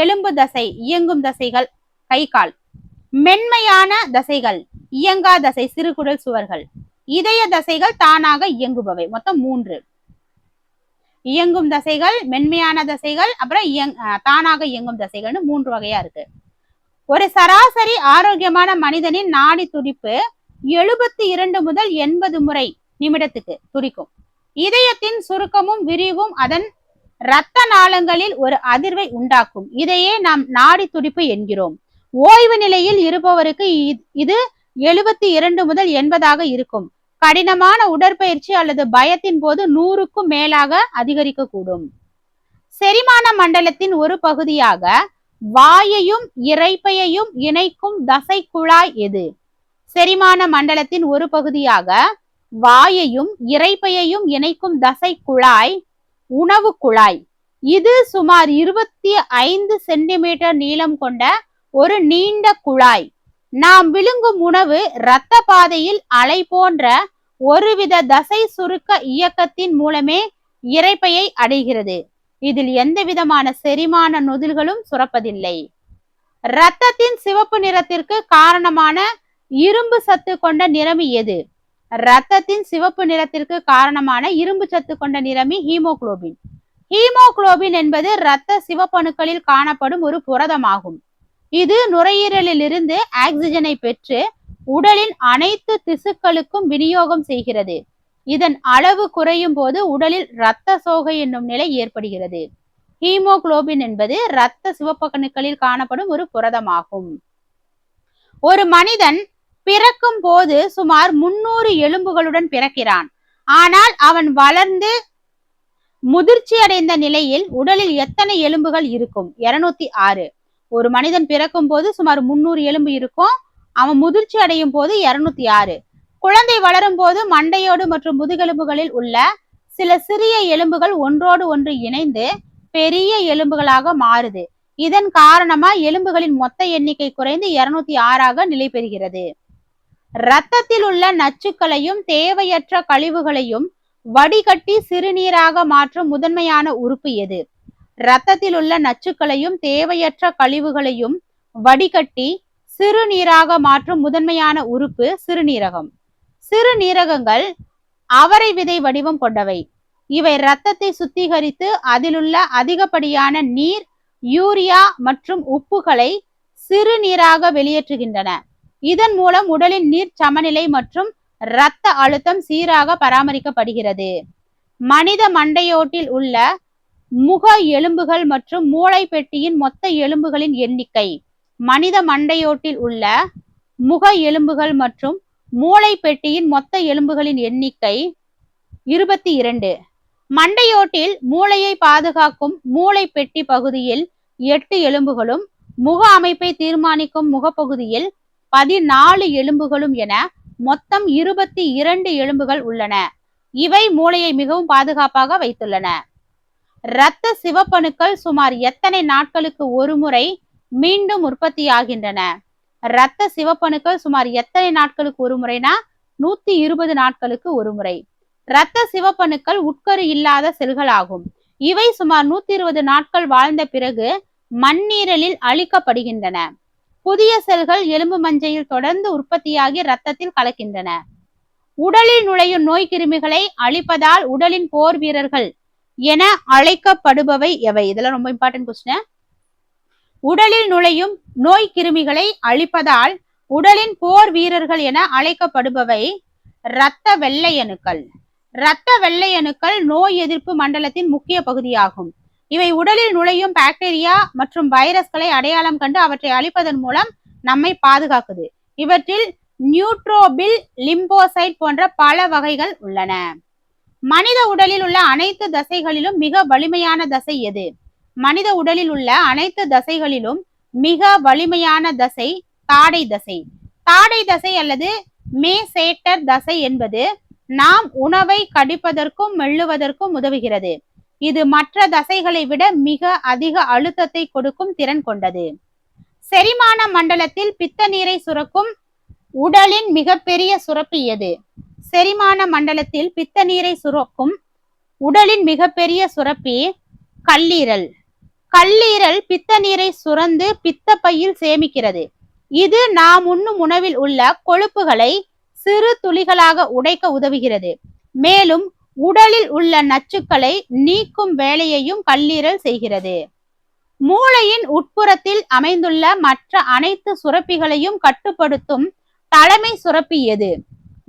எலும்பு தசை, இயங்கும் தசைகள், கை கால். மென்மையான தசைகள், இயங்கா தசை, சிறுகுடல் சுவர்கள். இதய தசைகள், தானாக இயங்குபவை. மொத்தம் 3. இயங்கும் தசைகள், மென்மையான தசைகள், அப்புறம் தானாக இயங்கும் தசைகள்னு 3 வகையா இருக்கு. ஒரு சராசரி ஆரோக்கியமான மனிதனின் நாடி துடிப்பு 72 முதல் 80 முறை நிமிடத்துக்கு துடிக்கும். இதயத்தின் சுருக்கமும் விரிவும் அதன் இரத்த நாளங்களில் ஒரு அதிர்வை உண்டாக்கும். இதையே நாம் நாடி துடிப்பு என்கிறோம். ஓய்வு நிலையில் இருப்பவருக்கு இது 72 முதல் 80 இருக்கும். கடினமான உடற்பயிற்சி அல்லது பயத்தின் போது 100க்கும் மேலாக அதிகரிக்கக்கூடும். செரிமான மண்டலத்தின் ஒரு பகுதியாக வாயையும் இரைப்பையையும் இணைக்கும் தசை குழாய் எது? செரிமான மண்டலத்தின் ஒரு பகுதியாக வாயையும் இரைப்பையையும் இணைக்கும் தசை குழாய் உணவு குழாய். இது சுமார் 25 சென்டிமீட்டர் நீளம் கொண்ட ஒரு நீண்ட குழாய். நாம் விழுங்கும் உணவு இரத்த பாதையில் அலை போன்ற ஒருவித தசை சுருக்க இயக்கத்தின் மூலமே இரைப்பையை அடைகிறது. இதில் எந்த விதமான செரிமான நொதில்களும் சுரப்பதில்லை. இரத்தத்தின் சிவப்பு நிறத்திற்கு காரணமான இரும்பு சத்து கொண்ட நிறமி எது? இரத்தத்தின் சிவப்பு நிறத்திற்கு காரணமான இரும்பு சத்து கொண்ட நிறமி ஹீமோகுளோபின். ஹீமோகுளோபின் என்பது இரத்த சிவப்பணுக்களில் காணப்படும் ஒரு புரதமாகும். இது நுரையீரலில் இருந்து ஆக்சிஜனை பெற்று உடலின் அனைத்து திசுக்களுக்கும் விநியோகம் செய்கிறது. இதன் அளவு குறையும் போது உடலில் இரத்த சோகை என்னும் நிலை ஏற்படுகிறது. ஹீமோகுளோபின் என்பது இரத்த சிவப்பணுக்களில் காணப்படும் ஒரு புரதமாகும். ஒரு மனிதன் பிறக்கும் போது சுமார் 300 எலும்புகளுடன் பிறக்கிறான். ஆனால் அவன் வளர்ந்து முதிர்ச்சி அடைந்த நிலையில் உடலில் எத்தனை எலும்புகள் இருக்கும்? 206. ஒரு மனிதன் பிறக்கும் போது சுமார் 300 எலும்பு இருக்கும். அவன் முதிர்ச்சி அடையும் போது 206. குழந்தை வளரும் போது மண்டையோடு மற்றும் முதுகெலும்புகளில் உள்ள சில சிறிய எலும்புகள் ஒன்றோடு ஒன்று இணைந்து பெரிய எலும்புகளாக மாறுது. இதன் காரணமா எலும்புகளின் மொத்த எண்ணிக்கை குறைந்து 206 நிலை பெறுகிறது. இரத்தத்தில் உள்ள நச்சுக்களையும் தேவையற்ற கழிவுகளையும் வடிகட்டி சிறுநீராக மாற்றும் முதன்மையான உறுப்பு எது? இரத்தத்தில் உள்ள நச்சுக்களையும் தேவையற்ற கழிவுகளையும் வடிகட்டி சிறுநீராக மாற்றும் முதன்மையான உறுப்பு சிறுநீரகம். சிறுநீரகங்கள் அவரை விதை வடிவம் கொண்டவை. இவை இரத்தத்தை சுத்திகரித்து அதிலுள்ள அதிகப்படியான நீர், யூரியா மற்றும் உப்புகளை சிறுநீராக வெளியேற்றுகின்றன. இதன் மூலம் உடலின் நீர் சமநிலை மற்றும் இரத்த அழுத்தம் சீராக பராமரிக்கப்படுகிறது. மனித மண்டையோட்டில் உள்ள முக எலும்புகள் மற்றும் மூளை பெட்டியின் மொத்த எலும்புகளின் எண்ணிக்கை. மனித மண்டையோட்டில் உள்ள முக எலும்புகள் மற்றும் மூளை பெட்டியின் மொத்த எலும்புகளின் எண்ணிக்கை 22. மண்டையோட்டில் மூளையை பாதுகாக்கும் மூளை பெட்டி பகுதியில் 8 எலும்புகளும் முக அமைப்பை தீர்மானிக்கும் முகப்பகுதியில் 14 எலும்புகளும் என மொத்தம் 22 எலும்புகள் உள்ளன. இவை மூளையை மிகவும் பாதுகாப்பாக வைத்துள்ளன. இரத்த சிவப்பணுக்கள் சுமார் எத்தனை நாட்களுக்கு ஒரு முறை மீண்டும் உற்பத்தியாகின்றன. இரத்த சிவப்பணுக்கள் சுமார் எத்தனை நாட்களுக்கு ஒரு முறைனா 120 நாட்களுக்கு ஒரு முறை. இரத்த சிவப்பணுக்கள் உட்கரு இல்லாத செல்கள் ஆகும். இவை சுமார் 120 நாட்கள் வாழ்ந்த பிறகு மண்ணீரலில் அழிக்கப்படுகின்றன. புதிய செல்கள் எலும்பு மஞ்சையில் தொடர்ந்து உற்பத்தியாகி இரத்தத்தில் கலக்கின்றன. உடலில் நுழையும் நோய் கிருமிகளை அழிப்பதால் உடலின் போர் வீரர்கள் என அழைக்கப்படுபவை எவை? இதெல்லாம் ரொம்ப இம்பார்ட்டன்ட் கொஸ்டின். உடலில் நுழையும் நோய் கிருமிகளை அழிப்பதால் உடலின் போர் வீரர்கள் என அழைக்கப்படுபவை இரத்த வெள்ளை அணுக்கள். இரத்த வெள்ளை அணுக்கள் நோய் எதிர்ப்பு மண்டலத்தின் முக்கிய பகுதியாகும். இவை உடலில் நுழையும் பாக்டீரியா மற்றும் வைரஸ்களை அடையாளம் கண்டு அவற்றை அழிப்பதன் மூலம் நம்மை பாதுகாக்குது. இவற்றில் நியூட்ரோபில், லிம்போசைட் போன்ற பல வகைகள் உள்ளன. மனித உடலில் உள்ள அனைத்து தசைகளிலும் மிக வலிமையான தசை எது? மனித உடலில் உள்ள அனைத்து தசைகளிலும் மிக வலிமையான தசை தாடை தசை. தாடை தசை அல்லது மேசேட்டர் தசை என்பது நாம் உணவை கடிப்பதற்கும் மெல்லுவதற்கும் உதவுகிறது. இது மற்ற தசைகளை விட மிக அதிக அழுத்தத்தை கொடுக்கும் திறன் கொண்டது. செரிமான மண்டலத்தில் பித்த நீரை சுரக்கும் உடலின் மிகப்பெரிய சுரப்பி எது? செரிமான மண்டலத்தில் பித்த நீரை சுரக்கும் உடலின் மிகப்பெரிய சுரப்பி கல்லீரல். கல்லீரல் பித்த நீரை சுரந்து பித்த பையில் சேமிக்கிறது. இது நாம் உண்ணும் உணவில் உள்ள கொழுப்புகளை சிறு துளிகளாக உடைக்க உதவுகிறது. மேலும் உடலில் உள்ள நச்சுக்களை நீக்கும் வேலையையும் கல்லீரல் செய்கிறது. மூளையின் உட்புறத்தில் அமைந்துள்ள மற்ற அனைத்து சுரப்பிகளையும் கட்டுப்படுத்தும் தலைமை சுரப்பி எது?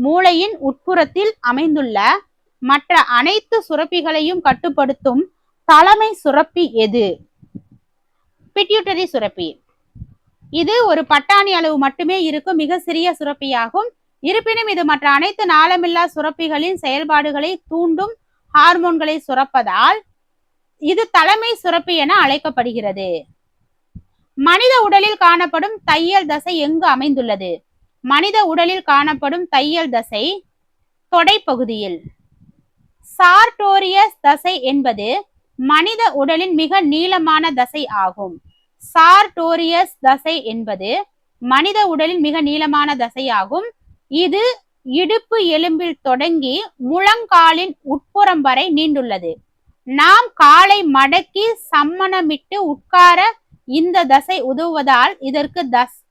மூளையின் உட்புறத்தில் அமைந்துள்ள மற்ற அனைத்து சுரப்பிகளையும் கட்டுப்படுத்தும் தலைமை சுரப்பி எது? பிட்யூட்டரி சுரப்பி. இது ஒரு பட்டாணி அளவு மட்டுமே இருக்கும் மிக சிறிய சுரப்பியாகும். இருப்பினும் இது மற்ற அனைத்து நாளமில்லா சுரப்பிகளின் செயல்பாடுகளை தூண்டும் ஹார்மோன்களை சுரப்பதால் இது தலைமை சுரப்பி என அழைக்கப்படுகிறது. மனித உடலில் காணப்படும் தையல் தசை எங்கு அமைந்துள்ளது? மனித உடலில் காணப்படும் தையல் தசை தொடைப்பகுதியில். சார்டோரியஸ் தசை என்பது மனித உடலின் மிக நீளமான தசை ஆகும். சார்டோரியஸ் தசை என்பது மனித உடலின் மிக நீளமான தசை ஆகும். இது இடுப்பு எலும்பில் தொடங்கி முழங்காலின் உட்புறம் வரை நீண்டுள்ளது. நாம் காலை மடக்கி சம்மணமிட்டு உட்கார இந்த தசை உதவுவதால் இதற்கு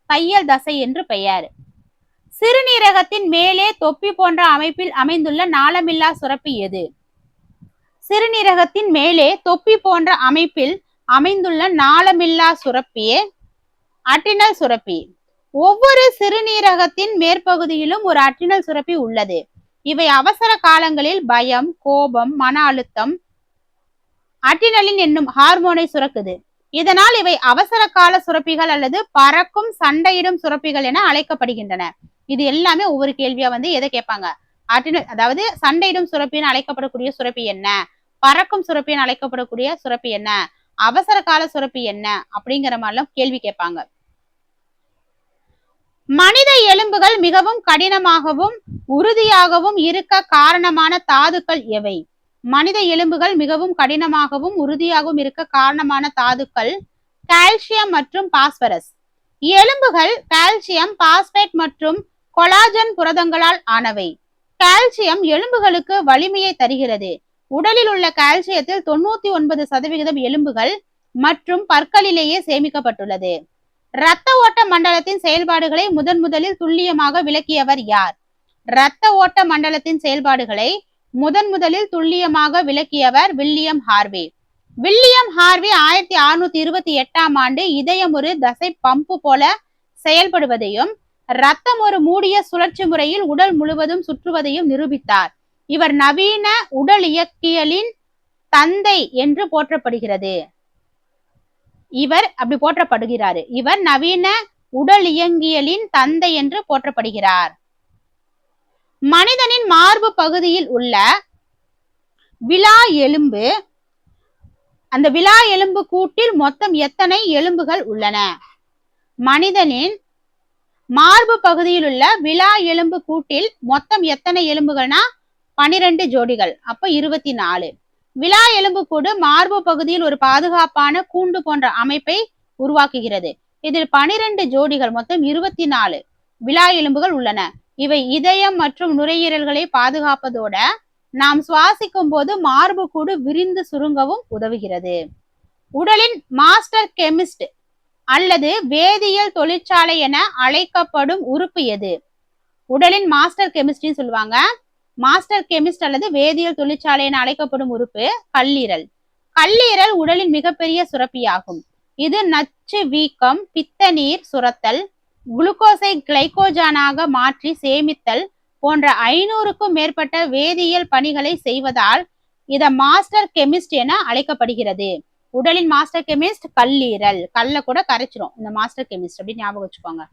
தையல் தசை என்று பெயர். சிறுநீரகத்தின் மேலே தொப்பி போன்ற அமைப்பில் அமைந்துள்ள நாளமில்லா சுரப்பி எது? சிறுநீரகத்தின் மேலே தொப்பி போன்ற அமைப்பில் அமைந்துள்ள நாளமில்லா சுரப்பியே அட்ரினல் சுரப்பி. ஒவ்வொரு சிறுநீரகத்தின் மேற்பகுதியிலும் ஒரு அட்ரினல் சுரப்பி உள்ளது. இவை அவசர காலங்களில் பயம், கோபம், மன அழுத்தம் அட்ரினலின் என்னும் ஹார்மோனை சுரக்குது. இதனால் இவை அவசர கால சுரப்பிகள் அல்லது பறக்கும் சண்டையிடும் சுரப்பிகள் என அழைக்கப்படுகின்றன. இது எல்லாமே ஒவ்வொரு கேள்வியா எதை கேட்பாங்க? அட்ரினல், அதாவது சண்டையிடும் சுரப்பின்னு அழைக்கப்படக்கூடிய சுரப்பி என்ன, பறக்கும் சுரப்பின்னு அழைக்கப்படக்கூடிய சுரப்பி என்ன, அவசர கால சுரப்பி என்ன அப்படிங்கிற மாதிரிலாம் கேள்வி கேட்பாங்க. மனித எலும்புகள் மிகவும் கடினமாகவும் உறுதியாகவும் இருக்க காரணமான தாதுக்கள் எவை? மனித எலும்புகள் மிகவும் கடினமாகவும் உறுதியாகவும் இருக்க காரணமான தாதுக்கள் கால்சியம் மற்றும் பாஸ்பரஸ். எலும்புகள் கால்சியம், பாஸ்பேட் மற்றும் கொலாஜன் புரதங்களால் ஆனவை. கால்சியம் எலும்புகளுக்கு வலிமையை தருகிறது. உடலில் உள்ள கால்சியத்தில் 99% எலும்புகள் மற்றும் பற்களிலேயே சேமிக்கப்பட்டுள்ளது. இரத்த ஓட்ட மண்டலத்தின் செயல்பாடுகளை முதலில் துல்லியமாக விளக்கியவர் யார்? இரத்த ஓட்ட மண்டலத்தின் செயல்பாடுகளை முதலில் துல்லியமாக விளக்கியவர் வில்லியம் ஹார்வே. வில்லியம் ஹார்வே 1628ஆம் ஆண்டு இதயம் ஒரு தசை பம்பு போல செயல்படுவதையும் இரத்தம் ஒரு மூடிய சுழற்சி முறையில் உடல் முழுவதும் சுற்றுவதையும் நிரூபித்தார். இவர் நவீன உடல் இயக்கியலின் தந்தை என்று போற்றப்படுகிறது. இவர் நவீன உடல் இயங்கியலின் தந்தை என்று போற்றப்படுகிறார். மனிதனின் மார்பு பகுதியில் உள்ள விலா எலும்பு, அந்த விலா எலும்பு கூட்டில் மொத்தம் எத்தனை எலும்புகள் உள்ளன? மனிதனின் மார்பு பகுதியில் உள்ள விலா எலும்பு கூட்டில் மொத்தம் எத்தனை எலும்புகள்னா 12 ஜோடிகள். அப்ப 24. விலா எலும்பு கூடு மார்பு பகுதியில் ஒரு பாதுகாப்பான கூண்டு போன்ற அமைப்பை உருவாக்குகிறது. இதில் 12 ஜோடிகள் மொத்தம் 24 விலா எலும்புகள் உள்ளன. இவை இதயம் மற்றும் நுரையீரல்களை பாதுகாப்பதோட நாம் சுவாசிக்கும் போது மார்பு கூடு விரிந்து சுருங்கவும் உதவுகிறது. உடலின் மாஸ்டர் கெமிஸ்ட் அல்லது வேதியியல் தொழிற்சாலை என அழைக்கப்படும் உறுப்பு எது? உடலின் மாஸ்டர் கெமிஸ்ட்ரின்னு சொல்லுவாங்க. மாஸ்டர் கெமிஸ்ட் அல்லது வேதியியல் தொழிற்சாலை என அழைக்கப்படும் உறுப்பு கல்லீரல். கல்லீரல் உடலின் மிகப்பெரிய சுரப்பியாகும். இது நச்சு வீக்கம், பித்த நீர் சுரத்தல், குளுக்கோஸை கிளைகோஜனாக மாற்றி சேமித்தல் போன்ற 500க்கும் மேற்பட்ட வேதியியல் பணிகளை செய்வதால் இத மாஸ்டர் கெமிஸ்ட் என அழைக்கப்படுகிறது. உடலின் மாஸ்டர் கெமிஸ்ட் கல்லீரல். கல்ல கூட கரைச்சிரும் இந்த மாஸ்டர் கெமிஸ்ட் அப்படின்னு ஞாபகம் வச்சுக்கோங்க.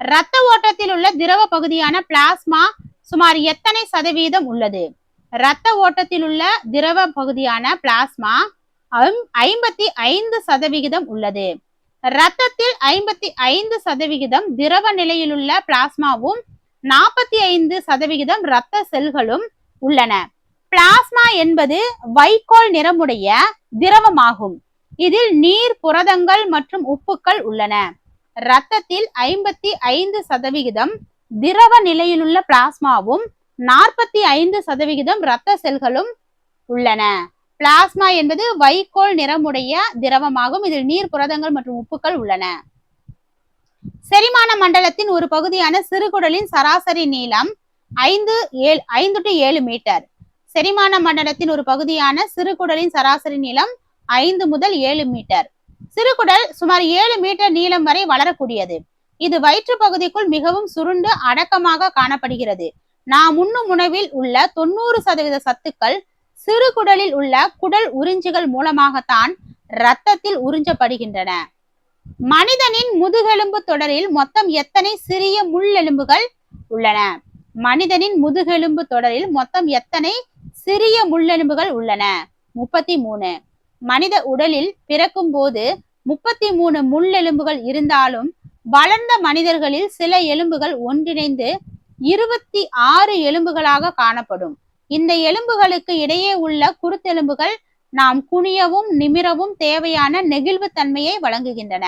இரத்த ஓட்டத்தில் உள்ள திரவ பகுதியான பிளாஸ்மா சுமார் எத்தனை சதவீதம் உள்ளது? இரத்த ஓட்டத்தில் உள்ள திரவ பகுதியான பிளாஸ்மா 55% உள்ளது. இரத்தத்தில் 55% திரவ நிலையில் உள்ள பிளாஸ்மாவும் 45% இரத்த செல்களும் உள்ளன. பிளாஸ்மா என்பது வைக்கோல் நிறமுடைய திரவமாகும். இதில் நீர், புரதங்கள் மற்றும் உப்புக்கள் உள்ளன. இரத்தத்தில் 55% திரவ நிலையிலுள்ள பிளாஸ்மாவும் 45% இரத்த செல்களும் உள்ளன. பிளாஸ்மா என்பது வைக்கோல் நிறமுடைய திரவமாகும். இதில் நீர், புரதங்கள் மற்றும் உப்புக்கள் உள்ளன. செரிமான மண்டலத்தின் ஒரு பகுதியான சிறுகுடலின் சராசரி நீளம் 5 to 7 மீட்டர். செரிமான மண்டலத்தின் ஒரு பகுதியான சிறுகுடலின் சராசரி நீளம் 5 முதல் 7 மீட்டர். சிறுகுடல் சுமார் 7 மீட்டர் நீளம் வரை வளரக்கூடியது. இது வயிற்று பகுதிக்குள் மிகவும் சுருண்டு அடக்கமாக காணப்படுகிறது. நாம் உண்ணும் உணவில் உள்ள 90% சத்துக்கள் சிறுகுடலில் உள்ள குடல் உறிஞ்சிகள் மூலமாகத்தான் இரத்தத்தில் உறிஞ்சப்படுகின்றன. மனிதனின் முதுகெலும்பு தொடரில் மொத்தம் எத்தனை சிறிய முள்ளெலும்புகள் உள்ளன? மனிதனின் முதுகெலும்பு தொடரில் மொத்தம் எத்தனை சிறிய முள்ளெலும்புகள் உள்ளன? 33. மனித உடலில் பிறக்கும் போது 33 முள்ளெலும்புகள் இருந்தாலும் வளர்ந்த மனிதர்களில் சில எலும்புகள் ஒன்றிணைந்து 26 எலும்புகளாக காணப்படும். இந்த எலும்புகளுக்கு இடையே உள்ள குருத்தெலும்புகள் நாம் குனியவும் நிமிரவும் தேவையான நெகிழ்வு தன்மையை வழங்குகின்றன.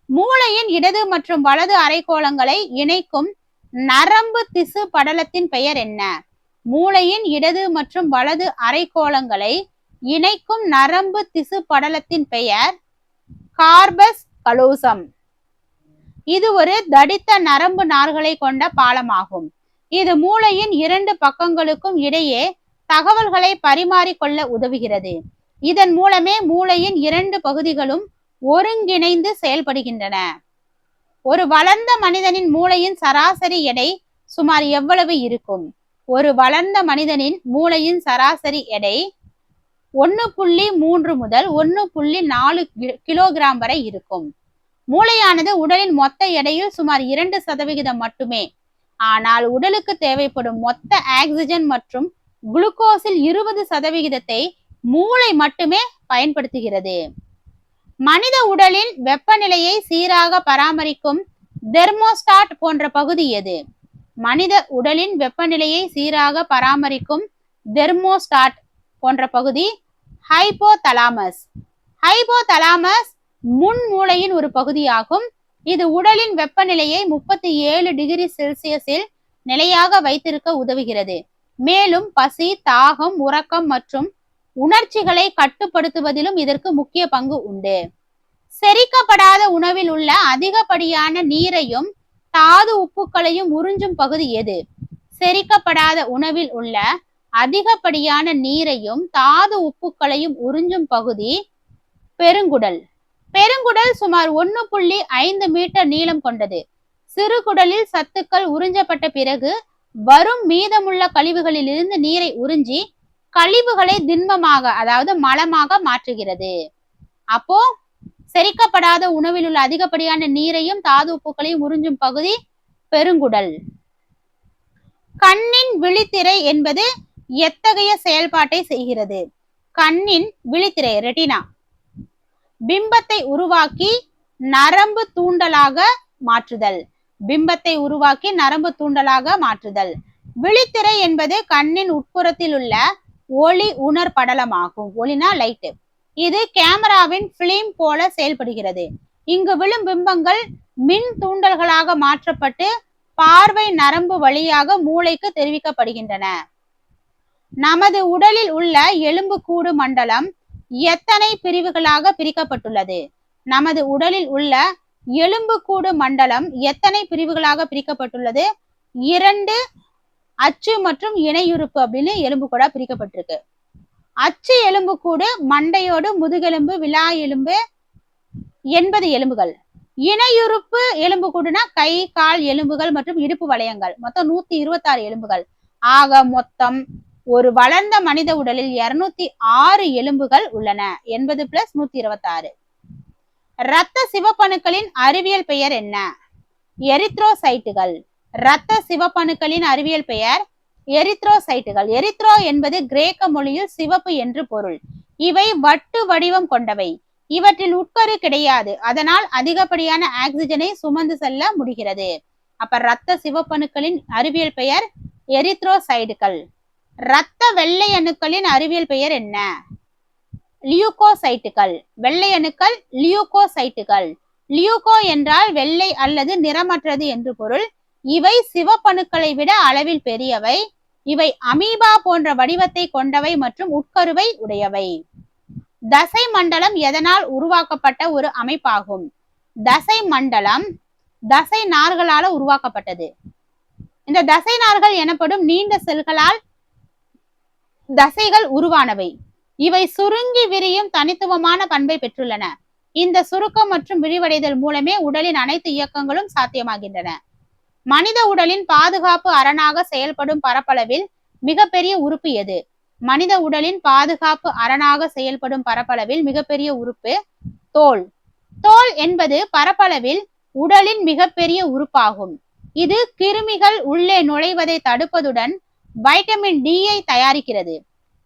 மூளையின் இடது மற்றும் வலது அரைக்கோளங்களை இணைக்கும் நரம்பு திசு படலத்தின் பெயர் என்ன? மூளையின் இடது மற்றும் வலது அரைக்கோளங்களை இணைக்கும் நரம்பு திசு படலத்தின் பெயர் கார்பஸ் கலோசம். இது ஒரு தடித்த நரம்பு நார்களை கொண்ட பாலமாகும். இது மூளையின் 2 பக்கங்களுக்கும் இடையே தகவல்களை பரிமாறிக்கொள்ள உதவுகிறது. இதன் மூலமே மூளையின் 2 பகுதிகளும் ஒருங்கிணைந்து செயல்படுகின்றன. ஒரு வளர்ந்த மனிதனின் மூளையின் சராசரி எடை சுமார் எவ்வளவு இருக்கும்? ஒரு வளர்ந்த மனிதனின் மூளையின் சராசரி எடை 1.3 முதல் 1.4 கிலோகிராம் வரை இருக்கும். மூளையானது உடலின் மொத்த எடையில் சுமார் 2% மட்டுமே. ஆனால் உடலுக்கு தேவைப்படும் மொத்த ஆக்சிஜன் மற்றும் குளுக்கோஸில் 20% மூளை மட்டுமே பயன்படுத்துகிறது. மனித உடலின் வெப்பநிலையை சீராக பராமரிக்கும் தெர்மோஸ்டாட் போன்ற பகுதி எது? மனித உடலின் வெப்பநிலையை சீராக பராமரிக்கும் தெர்மோஸ்டாட் போன்ற பகுதி ஹைபோதலாமஸ். ஹைபோதலாமஸ் முன் மூளையின் ஒரு பகுதியாகும். இது உடலின் வெப்பநிலையை 37 டிகிரி செல்சியஸில் நிலையாக வைத்திருக்க உதவுகிறது. மேலும் பசி, தாகம், உறக்கம் மற்றும் உணர்ச்சிகளை கட்டுப்படுத்துவதிலும் இதற்கு முக்கிய பங்கு உண்டு. செரிக்கப்படாத உணவில் உள்ள அதிகப்படியான நீரையும் தாது உப்புக்களையும் உறிஞ்சும் பகுதி எது? செரிக்கப்படாத உணவில் உள்ள அதிகப்படியான நீரையும் தாது உப்புக்களையும் உறிஞ்சும் பகுதி பெருங்குடல். பெருங்குடல் சுமார் 1.5 மீட்டர் நீளம் கொண்டது. சிறுகுடலில் சத்துக்கள் உறிஞ்சப்பட்ட பிறகு வரும் மீதமுள்ள கழிவுகளில் இருந்து நீரை உறிஞ்சி கழிவுகளை திண்மமாக, அதாவது மலமாக மாற்றுகிறது. அப்போ செரிக்கப்படாத உணவில் உள்ள அதிகப்படியான நீரையும் தாது உப்புக்களையும் உறிஞ்சும் பகுதி பெருங்குடல். கண்ணின் விழித்திரை என்பது எத்தகைய செயல்பாட்டை செய்கிறது? கண்ணின் விழித்திரை ரெட்டினா பிம்பத்தை உருவாக்கி நரம்பு தூண்டலாக மாற்றுதல். பிம்பத்தை உருவாக்கி நரம்பு தூண்டலாக மாற்றுதல். விழித்திரை என்பது கண்ணின் உட்புறத்தில் உள்ள ஒளி உணர் படலமாகும். ஒளினா லைட். இது கேமராவின் பிலிம் போல செயல்படுகிறது. இங்கு விழும் பிம்பங்கள் மின் தூண்டல்களாக மாற்றப்பட்டு பார்வை நரம்பு வழியாக மூளைக்கு தெரிவிக்கப்படுகின்றன. நமது உடலில் உள்ள எலும்புக்கூடு மண்டலம் எத்தனை பிரிவுகளாக பிரிக்கப்பட்டுள்ளது? நமது உடலில் உள்ள எலும்புக்கூடு மண்டலம் எத்தனை பிரிவுகளாக பிரிக்கப்பட்டுள்ளது? 2 அச்சு மற்றும் இணையுறுப்பு அப்படின்னு எலும்புக்கூடா பிரிக்கப்பட்டிருக்கு. அச்சு எலும்புக்கூடு மண்டையோடு முதுகெலும்பு, விலா எலும்பு 80 எலும்புகள். இணையுறுப்பு எலும்புக்கூடுனா கை, கால் எலும்புகள் மற்றும் இடுப்பு வளையங்கள். மொத்தம் 126 எலும்புகள். ஆக மொத்தம் ஒரு வளர்ந்த மனித உடலில் 206 எலும்புகள் உள்ளன. 80 + 126. இரத்த சிவப்பணுக்களின் அறிவியல் பெயர் என்ன? எரித்ரோசைட்டுகள். இரத்த சிவப்பணுக்களின் அறிவியல் பெயர் எரித்ரோசைட்டுகள். எரித்ரோ என்பது கிரேக்க மொழியில் சிவப்பு என்று பொருள். இவை வட்டு வடிவம் கொண்டவை. இவற்றில் உட்கரு கிடையாது. அதனால் அதிகப்படியான ஆக்சிஜனை சுமந்து செல்ல முடிகிறது. அப்ப இரத்த சிவப்பணுக்களின் அறிவியல் பெயர் எரித்ரோசைட்டுகள். இரத்த வெள்ளை அணுக்களின் அறிவியல் பெயர் என்ன? லியூகோசைட்டுகள். வெள்ளை அணுக்கள் லியூகோசைட்டுகள். லியூகோ என்றால் வெள்ளை அல்லது நிறமற்றது என்று பொருள். இவை சிவப்பணுக்களை விட அளவில் பெரியவை. இவை அமீபா போன்ற வடிவத்தை கொண்டவை மற்றும் உட்கருவை உடையவை. தசை மண்டலம் எதனால் உருவாக்கப்பட்ட ஒரு அமைப்பாகும்? தசை மண்டலம் தசை நார்களால் உருவாக்கப்பட்டது. இந்த தசை நார்கள் எனப்படும் நீண்ட செல்களால் தசைகள் உருவானவை. இவை சுருங்கி விரியும் தனித்துவமான பண்பை பெற்றுள்ளன. இந்த சுருக்கம் மற்றும் விரிவடைதல் மூலமே உடலின் அனைத்து இயக்கங்களும் சாத்தியமாகின்றன. மனித உடலின் பாதுகாப்பு அரணாக செயல்படும் பரப்பளவில் மிகப்பெரிய உறுப்பு எது? மனித உடலின் பாதுகாப்பு அரணாக செயல்படும் பரப்பளவில் மிகப்பெரிய உறுப்பு தோல். தோல் என்பது பரப்பளவில் உடலின் மிகப்பெரிய உறுப்பாகும். இது கிருமிகள் உள்ளே நுழைவதை தடுப்பதுடன் வைட்டமின் டி தயாரிக்கிறது,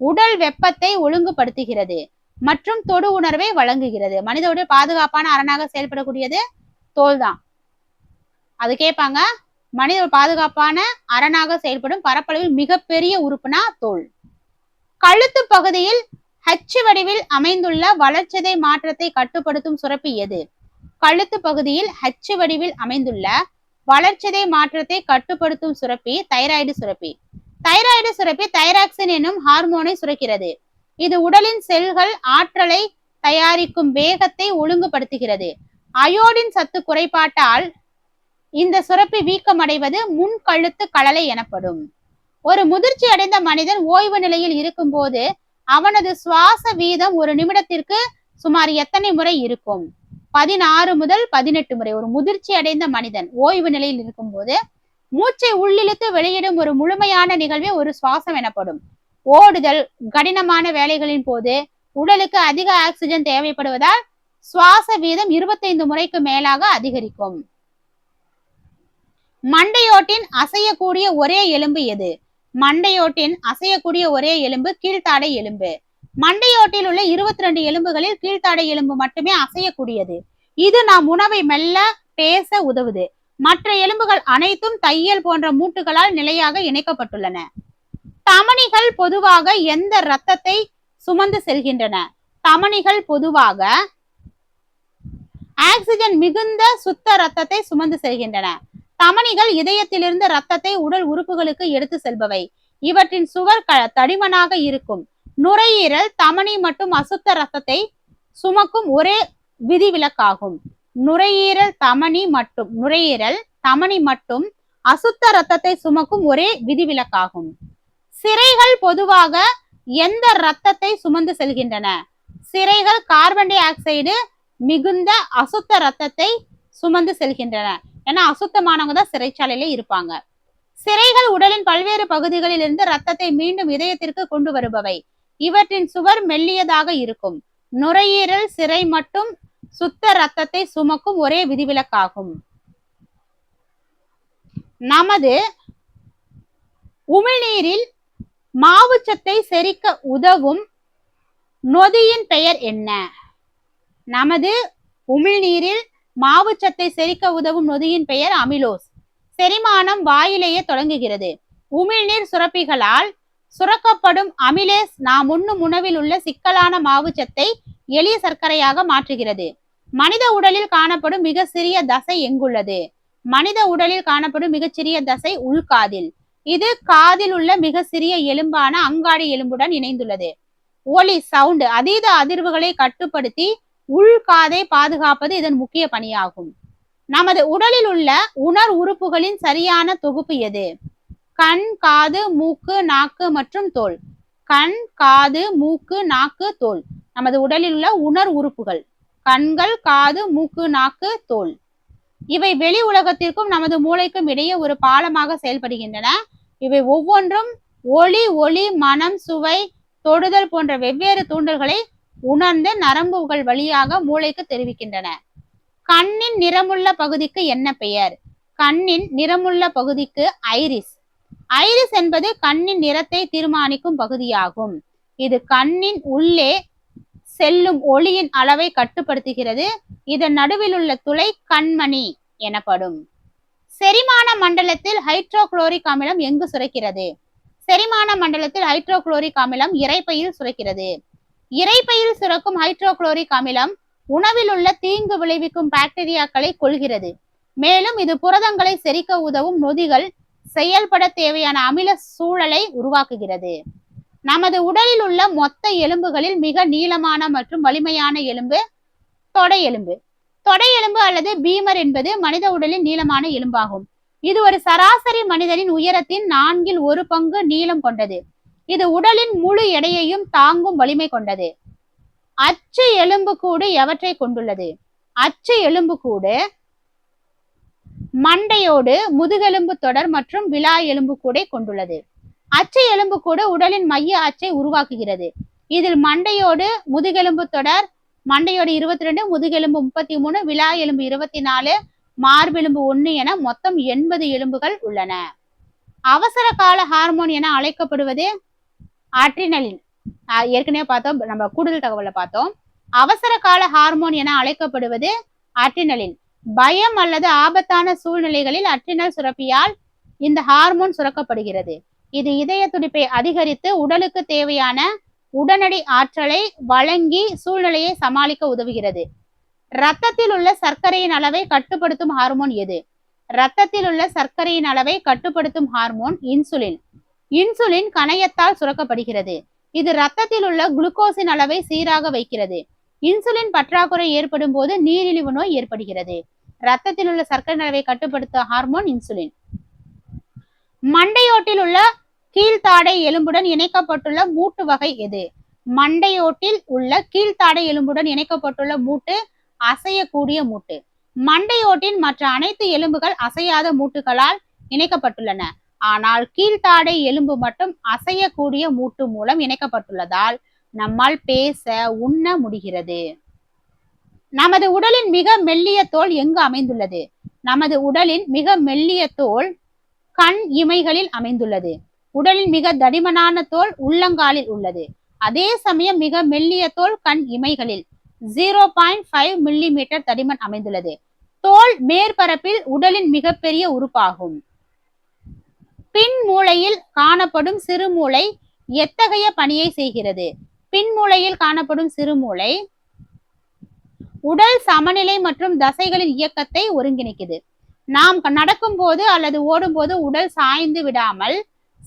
உடல் வெப்பத்தை ஒழுங்குபடுத்துகிறது மற்றும் தொடு உணர்வை வழங்குகிறது. மனித உடல் பாதுகாப்பான அரணாக செயல்படக்கூடியது தோல் தான். அது கேட்பாங்க. மனித பாதுகாப்பான அரணாக செயல்படும் பரப்பளவில் மிகப்பெரிய உறுப்புனா தோல். கழுத்து பகுதியில் H வடிவில் அமைந்துள்ள வளர்ச்சிதை மாற்றத்தை கட்டுப்படுத்தும் சுரப்பி எது? கழுத்து பகுதியில் H வடிவில் அமைந்துள்ள வளர்ச்சிதை மாற்றத்தை கட்டுப்படுத்தும் சுரப்பி தைராய்டு சுரப்பி. தைராய்டு சுரப்பி தைராக்சின் என்னும் ஹார்மோனை சுரக்கிறது. இது உடலின் செல்கள் ஆற்றலை தயாரிக்கும் வேகத்தை ஒழுங்குபடுத்துகிறது. அயோடின் சத்து குறைபாட்டால் இந்த சுரப்பி வீக்கமடைவது முன்கழுத்து கழலை எனப்படும். ஒரு முதிர்ச்சி அடைந்த மனிதன் ஓய்வு நிலையில் இருக்கும் போது அவனது சுவாச வீதம் ஒரு நிமிடத்திற்கு சுமார் எத்தனை முறை இருக்கும்? 16 முதல் 18 முறை. ஒரு முதிர்ச்சி அடைந்த மனிதன் ஓய்வு நிலையில் இருக்கும் போது மூச்சை உள்ளிழுத்து வெளியிடும் ஒரு முழுமையான நிகழ்வே ஒரு சுவாசம் எனப்படும். ஓடுதல், கடினமான வேலைகளின் போது உடலுக்கு அதிக ஆக்சிஜன் தேவைப்படுவதால் சுவாச வீதம் 25 முறைக்கு மேலாக அதிகரிக்கும். மண்டையோட்டின் அசையக்கூடிய ஒரே எலும்பு எது? மண்டையோட்டின் அசையக்கூடிய ஒரே எலும்பு கீழ்த்தாடை எலும்பு. மண்டையோட்டில் உள்ள 22 எலும்புகளில் கீழ்த்தாடை எலும்பு மட்டுமே அசையக்கூடியது. இது நாம் உணவை மெல்ல பேச உதவுது. மற்ற எலும்புகள் அனைத்தும் தையல் போன்ற மூட்டுகளால் நிலையாக இணைக்கப்பட்டுள்ளன. தமனிகள் பொதுவாக எந்த இரத்தத்தை சுமந்து செல்கின்றன? தமனிகள் பொதுவாக ஆக்சிஜன் மிகுந்த சுத்த இரத்தத்தை சுமந்து செல்கின்றன. தமனிகள் இதயத்திலிருந்து இரத்தத்தை உடல் உறுப்புகளுக்கு எடுத்து செல்பவை. இவற்றின் சுவர் தடிமனாக இருக்கும். நுரையீரல் தமனி மற்றும் அசுத்த இரத்தத்தை சுமக்கும் ஒரே விதிவிலக்காகும். நுரையீரல் தமனி மற்றும் அசுத்த இரத்தத்தை சுமக்கும் ஒரே விதிவிலக்காகும். சிரைகள் பொதுவாக எந்த இரத்தத்தை சுமந்து செல்கின்றன? சிரைகள் கார்பன் டை ஆக்சைடு மிகுந்த அசுத்த இரத்தத்தை சுமந்து செல்கின்றன. ஏன்னா அசுத்தமானவங்க தான் சிறைச்சாலையில இருப்பாங்க. சிரைகள் உடலின் பல்வேறு பகுதிகளில் இருந்து இரத்தத்தை மீண்டும் இதயத்திற்கு கொண்டு வருபவை. இவற்றின் சுவர் மெல்லியதாக இருக்கும். நுரையீரல் சிரை மட்டும் சுத்த இரத்தத்தை சுமக்கும் ஒரே விதிவிலக்காகும். நமது உமிழ்நீரில் மாவுச்சத்தை செரிக்க உதவும் நொதியின் பெயர் என்ன? நமது உமிழ்நீரில் மாவுச்சத்தை செரிக்க உதவும் நொதியின் பெயர் அமிலோஸ். செரிமானம் வாயிலேயே தொடங்குகிறது. உமிழ்நீர் சுரப்பிகளால் சுரக்கப்படும் அமிலேஸ் நாம் உண்ணும் உணவில் உள்ள சிக்கலான மாவுச்சத்தை எளிய சர்க்கரையாக மாற்றுகிறது. மனித உடலில் காணப்படும் மிக சிறிய தசை எங்குள்ளது? மனித உடலில் காணப்படும் மிகச்சிறிய தசை உள்காதில். இது காதில் உள்ள மிக சிறிய எலும்பான அங்காடி எலும்புடன் இணைந்துள்ளது. ஒலி சவுண்ட் அதீத அதிர்வுகளை கட்டுப்படுத்தி உள்காதை பாதுகாப்பது இதன் முக்கிய பணியாகும். நமது உடலில் உள்ள உணர் உறுப்புகளின் சரியான தொகுப்பு எது? கண், காது, மூக்கு, நாக்கு மற்றும் தோல். கண், காது, மூக்கு, நாக்கு, தோல் நமது உடலில் உள்ள உணர் உறுப்புகள். கண்கள், காது, மூக்கு, நாக்கு, தோல். இவை வெளி உலகத்திற்கும் நமது மூளைக்கும் இடையே ஒரு பாலமாக செயல்படுகின்றன. இவை ஒவ்வொன்றும் ஒளி, மனம், சுவை, தொடுதல் போன்ற வெவ்வேறு தூண்டல்களை உணர்ந்து நரம்புகள் வழியாக மூளைக்கு தெரிவிக்கின்றன. கண்ணின் நிறமுள்ள பகுதிக்கு என்ன பெயர்? கண்ணின் நிறமுள்ள பகுதிக்கு ஐரிஸ். ஐரிஸ் என்பது கண்ணின் நிறத்தை தீர்மானிக்கும் பகுதியாகும். இது கண்ணின் உள்ளே செல்லும் ஒளியின் அளவை கட்டுப்படுத்துகிறது. இதன் நடுவில் உள்ள துளை கண்மணி எனப்படும். செரிமான மண்டலத்தில் ஹைட்ரோகுளோரிக் அமிலம் எங்கு சுரக்கிறது? செரிமான மண்டலத்தில் ஹைட்ரோகுளோரிக் அமிலம் இரைப்பையில் சுரக்கிறது. இரைப்பையில் சுரக்கும் ஹைட்ரோகுளோரிக் அமிலம் உணவில் உள்ள தீங்கு விளைவிக்கும் பாக்டீரியாக்களை கொல்கிறது. மேலும் இது புரதங்களை செரிக்க உதவும் நொதிகள் செயல்பட தேவையான அமில சூழலை உருவாக்குகிறது. நமது உடலில் உள்ள மொத்த எலும்புகளில் மிக நீளமான மற்றும் வலிமையான எலும்பு தொடை எலும்பு. தொடை எலும்பு அல்லது பீமர் என்பது மனித உடலின் நீளமான எலும்பாகும். இது ஒரு சராசரி மனிதனின் உயரத்தின் 1/4 நீளம் கொண்டது. இது உடலின் முழு எடையையும் தாங்கும் வலிமை கொண்டது. அச்சு எலும்புக்கூடு எவற்றை கொண்டுள்ளது? அச்சு எலும்புக்கூடு மண்டையோடு, முதுகெலும்பு தொடர் மற்றும் விலா எலும்புக்கூடை கொண்டுள்ளது. அச்சு எலும்புக்கூடு உடலின் மைய அச்சை உருவாக்குகிறது. இதில் மண்டையோடு, முதுகெலும்பு தொடர், மண்டையோடு 22, முதுகெலும்பு 33, விலா எலும்பு 24, மார்பெலும்பு 1 என மொத்தம் 80 எலும்புகள் உள்ளன. அவசர கால ஹார்மோன் என அழைக்கப்படுவது அட்ரினலின். ஏற்கனவே பார்த்தோம், நம்ம கூடுதல் தகவலை பார்த்தோம். அவசர கால ஹார்மோன் என அழைக்கப்படுவது அட்ரினலின். பயம் அல்லது ஆபத்தான சூழ்நிலைகளில் அட்ரினல் சுரப்பியால் இந்த ஹார்மோன் சுரக்கப்படுகிறது. இது இதய துடிப்பை அதிகரித்து உடலுக்கு தேவையான உடனடி ஆற்றலை வழங்கி சூழ்நிலையை சமாளிக்க உதவுகிறது. இரத்தத்தில் உள்ள சர்க்கரையின் அளவை கட்டுப்படுத்தும் ஹார்மோன் எது? இரத்தத்தில் உள்ள சர்க்கரையின் அளவை கட்டுப்படுத்தும் ஹார்மோன் இன்சுலின். இன்சுலின் கணையத்தால் சுரக்கப்படுகிறது. இது இரத்தத்தில் உள்ள குளுக்கோஸின் அளவை சீராக வைக்கிறது. இன்சுலின் பற்றாக்குறை ஏற்படும் போது நீரிழிவு நோய் ஏற்படுகிறது. இரத்தத்தில் உள்ள சர்க்கரை அளவை கட்டுப்படுத்த ஹார்மோன் இன்சுலின். மண்டையோட்டில் உள்ள கீழ்த்தாடை எலும்புடன் இணைக்கப்பட்டுள்ள மூட்டு வகை எது? மண்டையோட்டில் உள்ள கீழ்த்தாடை எலும்புடன் இணைக்கப்பட்டுள்ள மூட்டு அசையக்கூடிய மூட்டு. மண்டையோட்டின் மற்ற அனைத்து எலும்புகள் அசையாத மூட்டுகளால் இணைக்கப்பட்டுள்ளன. ஆனால் கீழ்த்தாடை எலும்பு மட்டும் அசையக்கூடிய மூட்டு மூலம் இணைக்கப்பட்டுள்ளதால் நம்மால் பேச, உண்ண முடிகிறது. நமது உடலின் மிக மெல்லிய தோல் எங்கு அமைந்துள்ளது? நமது உடலின் மிக மெல்லிய தோல் கண் இமைகளில் அமைந்துள்ளது. உடலின் மிக தடிமனான தோல் உள்ளங்காலில் உள்ளது. அதே சமயம் மிக மெல்லிய தோல் கண் இமைகளில் 0.5 மில்லிமீட்டர் தடிமன் அமைந்துள்ளது. தோல் மேற்பரப்பில் உடலின் மிகப்பெரிய உறுப்பாகும். பின் மூளையில் காணப்படும் சிறுமூளை எத்தகைய பணியை செய்கிறது? பின் மூளையில் காணப்படும் சிறுமூளை உடல் சமநிலை மற்றும் தசைகளின் இயக்கத்தை ஒருங்கிணைக்குது. நாம் நடக்கும் போது அல்லது ஓடும் போது உடல் சாய்ந்து விடாமல்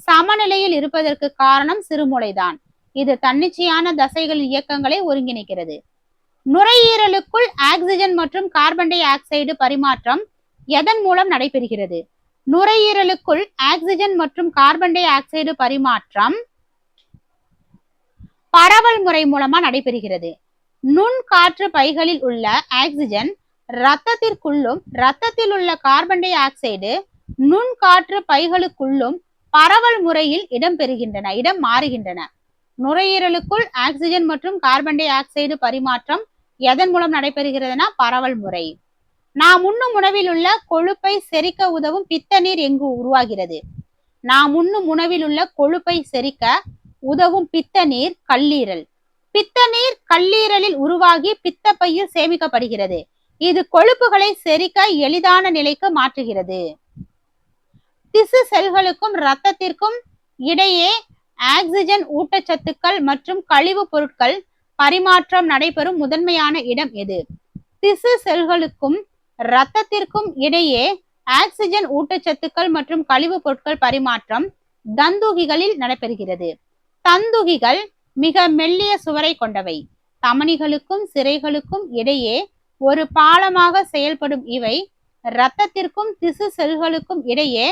சமநிலையில் இருப்பதற்கு காரணம் சிறுமூளைதான். இது தன்னிச்சையான தசைகளின் இயக்கங்களை ஒருங்கிணைக்கிறது. நுரையீரலுக்குள் ஆக்சிஜன் மற்றும் கார்பன் டை ஆக்சைடு பரிமாற்றம் எதன் மூலம் நடைபெறுகிறது? நுரையீரலுக்குள் ஆக்சிஜன் மற்றும் கார்பன் டை ஆக்சைடு பரிமாற்றம் பரவல் முறை மூலமா நடைபெறுகிறது. நுண் காற்று பைகளில் உள்ள ஆக்சிஜன் இரத்தத்திற்குள்ளும் இரத்தத்தில் உள்ள கார்பன் டை ஆக்சைடு நுண் காற்று பைகளுக்குள்ளும் பரவல் முறையில் இடம் மாறுகின்றன. நுரையீரலுக்குள் ஆக்சிஜன் மற்றும் கார்பன் டை ஆக்சைடு பரிமாற்றம் எதன் மூலம் நடைபெறுகிறதுனா பரவல் முறை. நாம் உண்ணும் உணவில் உள்ள கொழுப்பை செரிக்க உதவும் பித்த நீர் எங்கு உருவாகிறது? நாம் உண்ணும் உணவில் உள்ள கொழுப்பை செரிக்க உதவும் பித்த நீர் கல்லீரல். பித்த நீர் கல்லீரலில் உருவாகி பித்த பையில் சேமிக்கப்படுகிறது. இது கொழுப்புகளை செரிக்க எளிதான நிலைக்கு மாற்றுகிறது. திசு செல்களுக்கும் இரத்தத்திற்கும் இடையே ஆக்சிஜன், ஊட்டச்சத்துக்கள் மற்றும் கழிவு பொருட்கள் பரிமாற்றம் நடைபெறும் முதன்மையான இடம் எது? திசு செல்களுக்கும் இரத்தத்திற்கும் இடையே ஆக்சிஜன் ஊட்டச்சத்துக்கள் மற்றும் கழிவுப் பொருட்கள் பரிமாற்றம் தந்துகிகளில் நடைபெறுகிறது. தந்துகிகள் மிக மெல்லிய சுவரை கொண்டவை. தமனிகளுக்கும் சிரைகளுக்கும் இடையே ஒரு பாலமாக செயல்படும் இவை இரத்தத்திற்கும் திசு செல்களுக்கும் இடையே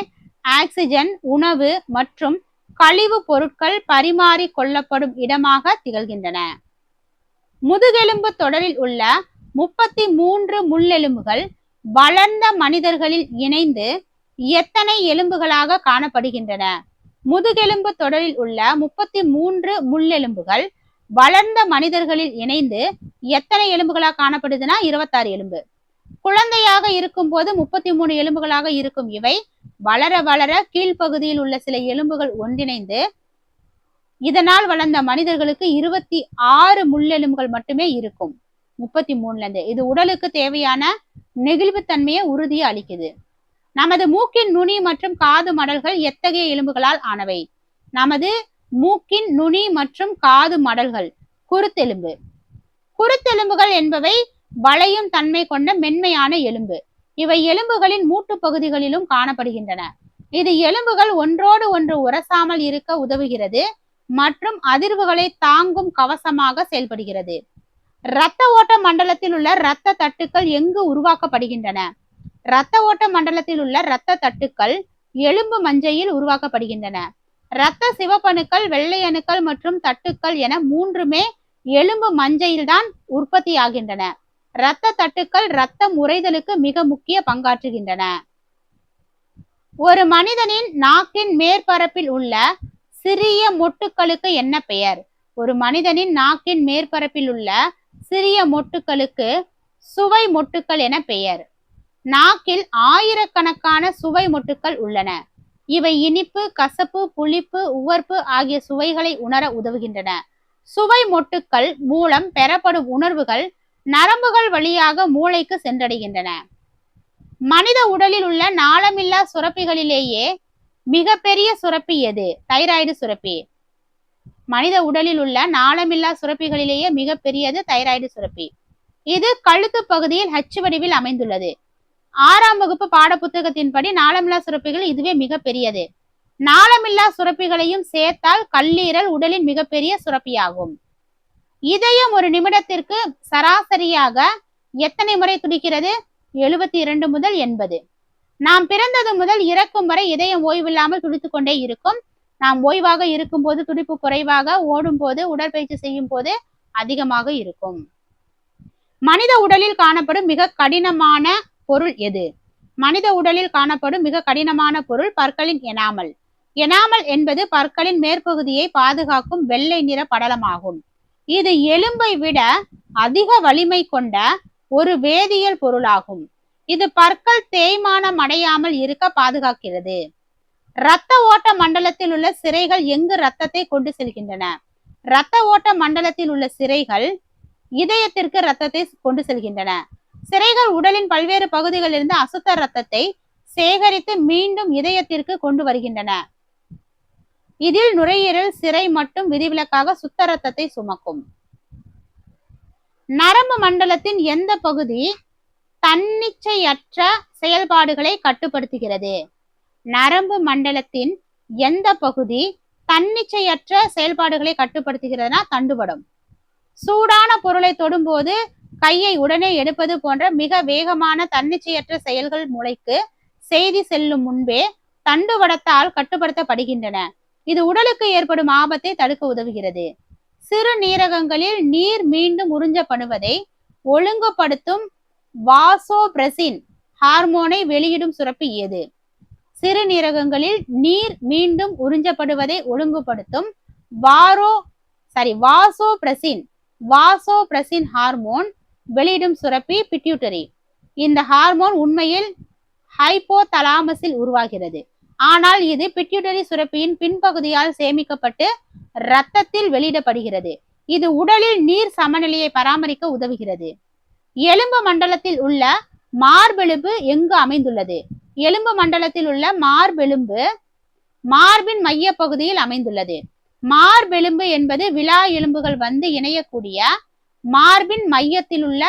ஆக்சிஜன், உணவு மற்றும் கழிவு பொருட்கள் பரிமாறி கொள்ளப்படும் இடமாக திகழ்கின்றன. முதுகெலும்பு தொடரில் உள்ள 33 முள்ளெலும்புகள் வளர்ந்த மனிதர்களில் இணைந்து எத்தனை எலும்புகளாக காணப்படுகின்றன? முதுகெலும்பு தொடரில் உள்ள 33 முள்ளெலும்புகள் வளர்ந்த மனிதர்களில் இணைந்து எத்தனை எலும்புகளாக காணப்படுதுன்னா 26 எலும்பு. குழந்தையாக இருக்கும் போது 33 எலும்புகளாக இருக்கும் இவை வளர வளர கீழ்ப்பகுதியில் உள்ள சில எலும்புகள் ஒன்றிணைந்து இதனால் வளர்ந்த மனிதர்களுக்கு 26 முள்ளெலும்புகள் மட்டுமே இருக்கும் 33ல இருந்து. இது உடலுக்கு தேவையான நெகிழ்வுத்தன்மையை உறுதியை அளிக்குது. நமது மூக்கின் நுனி மற்றும் காது மடல்கள் எத்தகைய எலும்புகளால் ஆனவை? நமது மூக்கின் நுனி மற்றும் காது மடல்கள் குருத்தெலும்பு. குருத்தெலும்புகள் என்பவை வளையும் தன்மை கொண்ட மென்மையான எலும்பு. இவை எலும்புகளின் மூட்டு பகுதிகளிலும் காணப்படுகின்றன. இது எலும்புகள் ஒன்றோடு ஒன்று உரசாமல் இருக்க உதவுகிறது மற்றும் அதிர்வுகளை தாங்கும் கவசமாக செயல்படுகிறது. இரத்த ஓட்ட மண்டலத்தில் உள்ள இரத்த தட்டுக்கள் எங்கு உருவாக்கப்படுகின்றன? இரத்த ஓட்ட மண்டலத்தில் உள்ள இரத்த தட்டுக்கள் எலும்பு மஞ்சையில் உருவாக்கப்படுகின்றன. இரத்த சிவப்பணுக்கள், வெள்ளை அணுக்கள் மற்றும் தட்டுக்கள் என மூன்றுமே எலும்பு மஞ்சையில் தான் உற்பத்தி ஆகின்றன. இரத்த தட்டுக்கள் இரத்தம் உறைதலுக்கு மிக முக்கிய பங்காற்றுகின்றன. ஒரு மனிதனின் நாக்கின் மேற்பரப்பில் உள்ள சிறிய மொட்டுக்களுக்கு என்ன பெயர்? ஒரு மனிதனின் நாக்கின் மேற்பரப்பில் உள்ள சிறிய மொட்டுக்களுக்கு சுவை மொட்டுக்கள் என பெயர். நாக்கில் ஆயிரக்கணக்கான சுவை மொட்டுக்கள் உள்ளன. இவை இனிப்பு, கசப்பு, புளிப்பு, உவர்ப்பு ஆகிய சுவைகளை உணர உதவுகின்றன. சுவை மொட்டுக்கள் மூலம் பெறப்படும் உணர்வுகள் நரம்புகள் வழியாக மூளைக்கு சென்றடைகின்றன. மனித உடலில் உள்ள நாளமில்லா சுரப்பிகளிலேயே மிகப்பெரிய சுரப்பி எது? தைராய்டு சுரப்பி. மனித உடலில் உள்ள நாளமில்லா சுரப்பிகளிலேயே மிகப்பெரியது தைராய்டு சுரப்பி. இது கழுத்து பகுதியில் H வடிவில் அமைந்துள்ளது. 6ஆம் வகுப்பு பாட புத்தகத்தின்படி நாளமில்லா சுரப்பிகள் இதுவே மிகப்பெரியது. நாளமில்லா சுரப்பிகளையும் சேர்த்தால் கல்லீரல் உடலின் மிகப்பெரிய சுரப்பியாகும். இதயம் ஒரு நிமிடத்திற்கு சராசரியாக எத்தனை முறை துடிக்கிறது? 72 முதல் 80. நாம் பிறந்தது முதல் இறக்கும் வரை இதயம் ஓய்வில்லாமல் துடித்துக் கொண்டே இருக்கும். நாம் ஓய்வாக இருக்கும் போது துடிப்பு குறைவாக, ஓடும் போது, உடற்பயிற்சி செய்யும் போது அதிகமாக இருக்கும். மனித உடலில் காணப்படும் மிக கடினமான பொருள் எது? மனித உடலில் காணப்படும் மிக கடினமான பொருள் பற்களின் எனாமல். எனாமல் என்பது பற்களின் மேற்பகுதியை பாதுகாக்கும் வெள்ளை நிற படலமாகும். இது எலும்பை விட அதிக வலிமை கொண்ட ஒரு வேதியியல் பொருளாகும். இது பற்கள் தேய்மானம் அடையாமல் இருக்க பாதுகாக்கிறது. இரத்த ஓட்ட மண்டலத்தில் உள்ள சிரைகள் எங்கு இரத்தத்தை கொண்டு செல்கின்றன? இரத்த ஓட்ட மண்டலத்தில் உள்ள சிரைகள் இதயத்திற்கு இரத்தத்தை கொண்டு செல்கின்றன. சிரைகள் உடலின் பல்வேறு பகுதிகளிலிருந்து அசுத்த இரத்தத்தை சேகரித்து மீண்டும் இதயத்திற்கு கொண்டு வருகின்றன. இதில் நுரையீரல் சிரை மட்டும் விதிவிலக்காக சுத்த இரத்தத்தை சுமக்கும். நரம்பு மண்டலத்தின் எந்த பகுதி தன்னிச்சையற்ற செயல்பாடுகளை கட்டுப்படுத்துகிறது? நரம்பு மண்டலத்தின் எந்த பகுதி தன்னிச்சையற்ற செயல்பாடுகளை கட்டுப்படுத்துகிறதுனா தண்டுவடம். சூடான பொருளை தொடும்போது கையை உடனே எடுப்பது போன்ற மிக வேகமான தன்னிச்சையற்ற செயல்கள் மூளைக்கு செய்தி செல்லும் முன்பே தண்டுவடத்தால் கட்டுப்படுத்தப்படுகின்றன. இது உடலுக்கு ஏற்படும் ஆபத்தை தடுக்க உதவுகிறது. சிறு நீரகங்களில் நீர் மீண்டும் உறிஞ்சப்படுவதை ஒழுங்குபடுத்தும் வாசோபிரசின் ஹார்மோனை வெளியிடும் சுரப்பி எது? சிறுநீரகங்களில் நீர் மீண்டும் உறிஞ்சப்படுவதை ஒழுங்குபடுத்தும் வாசோபிரசின் ஹார்மோன் வெளியிடும் சுரப்பி பிட்யூட்டரி. இந்த ஹார்மோன் உண்மையில் ஹைப்போதலாமஸில் உருவாகிறது. ஆனால் இது பிட்யூட்டரி சுரப்பியின் பின்பகுதியால் சேமிக்கப்பட்டு இரத்தத்தில் வெளியிடப்படுகிறது. இது உடலில் நீர் சமநிலையை பராமரிக்க உதவுகிறது. எலும்பு மண்டலத்தில் உள்ள மார்பெலும்பு எங்கு அமைந்துள்ளது? எலும்பு மண்டலத்தில் உள்ள மார்பெலும்பு மார்பின் மைய பகுதியில் அமைந்துள்ளது. மார்பெலும்பு என்பது விலா எலும்புகள் வந்து இணையக்கூடிய மார்பின் மையத்தில் உள்ள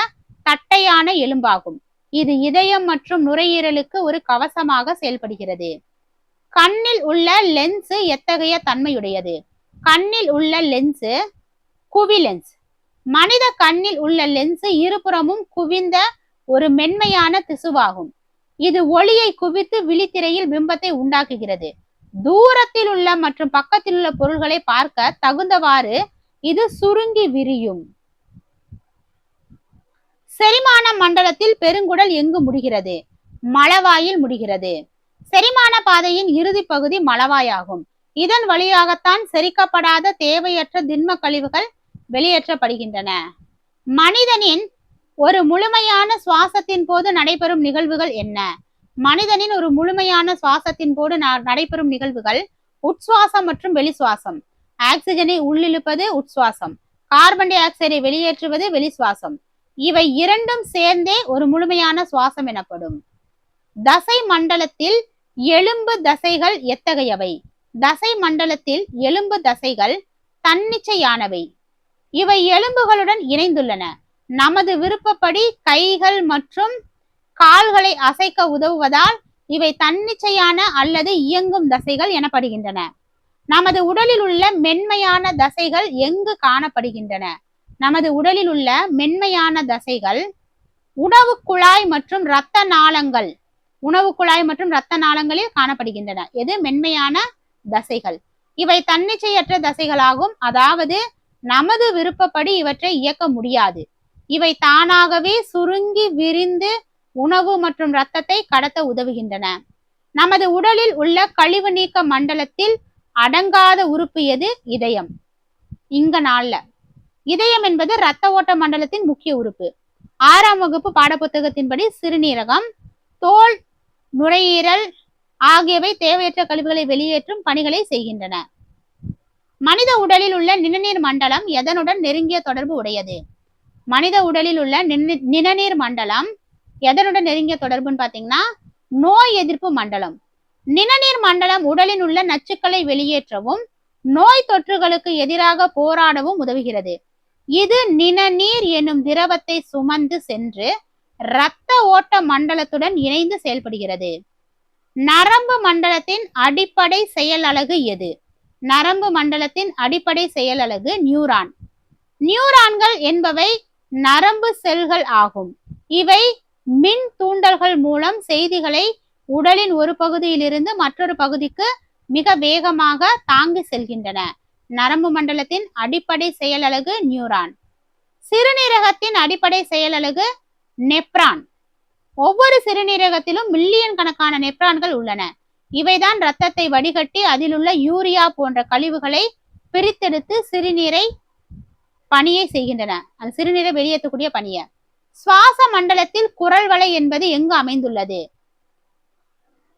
தட்டையான எலும்பாகும். இது இதயம் மற்றும் நுரையீரலுக்கு ஒரு கவசமாக செயல்படுகிறது. கண்ணில் உள்ள லென்ஸ் எத்தகைய தன்மையுடையது? கண்ணில் உள்ள லென்ஸ் குவிலென்ஸ். மனித கண்ணில் உள்ள லென்ஸ் இருபுறமும் குவிந்த ஒரு மென்மையான திசுவாகும். இது ஒளியை குவித்து விழித்திரையில் பிம்பத்தை உண்டாக்குகிறது. தூரத்தில் உள்ள மற்றும் பக்கத்தில் உள்ள பொருள்களை பார்க்க தகுந்தவாறு இது சுருங்கி விரியும். செரிமான மண்டலத்தில் பெருங்குடல் எங்கு முடிகிறது? மலவாயில் முடிகிறது. செரிமான பாதையின் இறுதி பகுதி மலவாயாகும். இதன் வழியாகத்தான் செரிக்கப்படாத தேவையற்ற திண்ம கழிவுகள் வெளியேற்றப்படுகின்றன. மனிதனின் ஒரு முழுமையான சுவாசத்தின் போது நடைபெறும் நிகழ்வுகள் என்ன? மனிதனின் ஒரு முழுமையான சுவாசத்தின் போது நடைபெறும் நிகழ்வுகள் உட்சுவாசம் மற்றும் வெளிசுவாசம். ஆக்சிஜனை உள்ளிழுப்பது உட்சுவாசம், கார்பன் டை ஆக்சைடை வெளியேற்றுவது வெளிசுவாசம். இவை இரண்டும் சேர்ந்தே ஒரு முழுமையான சுவாசம் எனப்படும். தசை மண்டலத்தில் எலும்பு தசைகள் எத்தகையவை? தசை மண்டலத்தில் எலும்பு தசைகள் தன்னிச்சையானவை. இவை எலும்புகளுடன் இணைந்துள்ளன. நமது விருப்பப்படி கைகள் மற்றும் கால்களை அசைக்க உதவுவதால் இவை தன்னிச்சையான அல்லது இயங்கும் தசைகள் எனப்படுகின்றன. நமது உடலில் உள்ள மென்மையான தசைகள் எங்கு காணப்படுகின்றன? நமது உடலில் உள்ள மென்மையான தசைகள் உணவு குழாய் மற்றும் இரத்த நாளங்கள், உணவு குழாய் மற்றும் இரத்த நாளங்களில் காணப்படுகின்றன. எது மென்மையான தசைகள்? இவை தன்னிச்சையற்ற தசைகளாகும். அதாவது நமது விருப்பப்படி இவற்றை இயக்க முடியாது. இவை தானாகவே சுருங்கி விரிந்து உணவு மற்றும் இரத்தத்தை கடத்த உதவுகின்றன. நமது உடலில் உள்ள கழிவு நீக்க மண்டலத்தில் அடங்காத உறுப்பு எது? இதயம். இங்க நாள்ல இதயம் என்பது இரத்த ஓட்ட மண்டலத்தின் முக்கிய உறுப்பு. 6ஆம் வகுப்பு பாடப்புத்தகத்தின்படி சிறுநீரகம், தோல், நுரையீரல் ஆகியவை தேவையற்ற கழிவுகளை வெளியேற்றும் பணிகளை செய்கின்றன. மனித உடலில் உள்ள நிணநீர் மண்டலம் எதனுடன் நெருங்கிய தொடர்பு உடையது? மனித உடலில் உள்ள நிணநீர் மண்டலம் எதனுடன் நெருங்கிய தொடர்புன்னு பாத்தீங்கன்னா நோய் எதிர்ப்பு மண்டலம். நிணநீர் மண்டலம் உடலில் உள்ள நச்சுக்களை வெளியேற்றவும் நோய் தொற்றுகளுக்கு எதிராக போராடவும் உதவுகிறது. இது நிணநீர் எனும் திரவத்தை சுமந்து சென்று இரத்த ஓட்ட மண்டலத்துடன் இணைந்து செயல்படுகிறது. நரம்பு மண்டலத்தின் அடிப்படை செயல் அலகு எது? நரம்பு மண்டலத்தின் அடிப்படை செயல் அலகு நியூரான். நியூரான்கள் என்பவை நரம்பு செல்கள் ஆகும். இவை மின் தூண்டல்கள் மூலம் செய்திகளை உடலின் ஒரு பகுதியிலிருந்து மற்றொரு பகுதிக்கு மிக வேகமாக தாங்கி செல்கின்றன. நரம்பு மண்டலத்தின் அடிப்படை செயல் அலகு நியூரான். சிறுநீரகத்தின் அடிப்படை செயல் அலகு நெப்ரான். ஒவ்வொரு சிறுநீரகத்திலும் மில்லியன் கணக்கான நெப்ரான்கள் உள்ளன. இவைதான் இரத்தத்தை வடிகட்டி அதில் உள்ள யூரியா போன்ற கழிவுகளை பிரித்தெடுத்து சிறுநீரை பணியை செய்கின்றன. அந்த சிறுநீரை வெளியேற்றக்கூடிய பணியை. சுவாச மண்டலத்தில் குரல் வளை என்பது எங்கு அமைந்துள்ளது?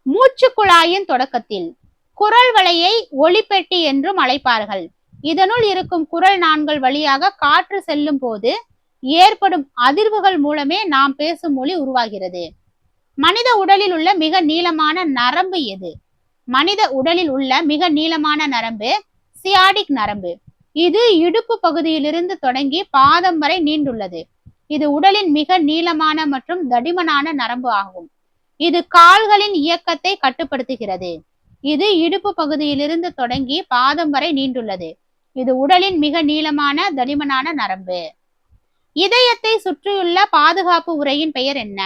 மூச்சு குழாயின் தொடக்கத்தில். குரல் வளையை ஒளிப்பெட்டி என்றும் அழைப்பார்கள். இதனுள் இருக்கும் குரல் நாண்கள் வழியாக காற்று செல்லும் போது ஏற்படும் அதிர்வுகள் மூலமே நாம் பேசும் மொழி உருவாகிறது. மனித உடலில் உள்ள மிக நீளமான நரம்பு எது? மனித உடலில் உள்ள மிக நீளமான நரம்பு சியாடிக் நரம்பு. இது இடுப்பு பகுதியிலிருந்து தொடங்கி பாதம் வரை நீண்டுள்ளது. இது உடலின் மிக நீளமான மற்றும் தடிமனான நரம்பு ஆகும். இது கால்களின் இயக்கத்தை கட்டுப்படுத்துகிறது. இது இடுப்பு பகுதியிலிருந்து தொடங்கி பாதம் வரை நீண்டுள்ளது. இது உடலின் மிக நீளமான தடிமனான நரம்பு. இதயத்தை சுற்றியுள்ள பாதுகாப்பு உறையின் பெயர் என்ன?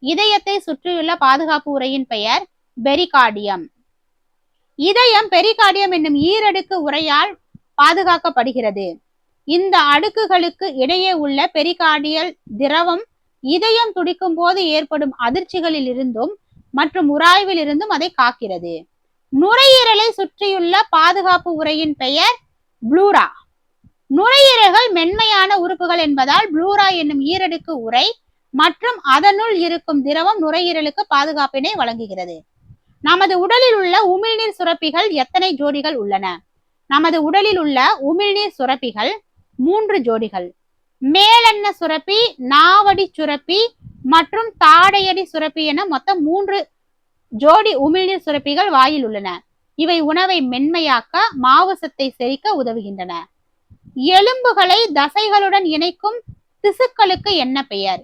இதயத்தை சுற்றியுள்ள பாதுகாப்பு உறையின் பெயர் பெரிகார்டியம். இதயம் பெரிகார்டியம் என்னும் ஈரடுக்கு உறையால் பாதுகாக்கப்படுகிறது. இந்த அடுக்குகளுக்கு இடையே உள்ள பெரிகார்டியல் திரவம் இதயம் துடிக்கும் போது ஏற்படும் அதிர்ச்சிகளில் இருந்தும் மற்றும் உராய்வில் இருந்தும் அதை காக்கிறது. நுரையீரலை சுற்றியுள்ள பாதுகாப்பு உறையின் பெயர் ப்ளூரா. நுரையீரல்கள் மென்மையான உறுப்புகள் என்பதால் ப்ளூரா என்னும் ஈரடுக்கு உறை மற்றும் அதனுள் இருக்கும் திரவம் நுரையீரலுக்கு பாதுகாப்பினை வழங்குகிறது. நமது உடலில் உள்ள உமிழ்நீர் சுரப்பிகள் எத்தனை ஜோடிகள் உள்ளன? நமது உடலில் உள்ள உமிழ்நீர் சுரப்பிகள் 3 ஜோடிகள். மேலெண்ண சுரப்பி, நாவடி சுரப்பி மற்றும் தாடையடி சுரப்பி என மொத்தம் 3 ஜோடி உமிழ்நீர் சுரப்பிகள் வாயில் உள்ளன. இவை உணவை மென்மையாக்க, மாவுசத்தை செரிக்க உதவுகின்றன. எலும்புகளை தசைகளுடன் இணைக்கும் திசுக்களுக்கு என்ன பெயர்?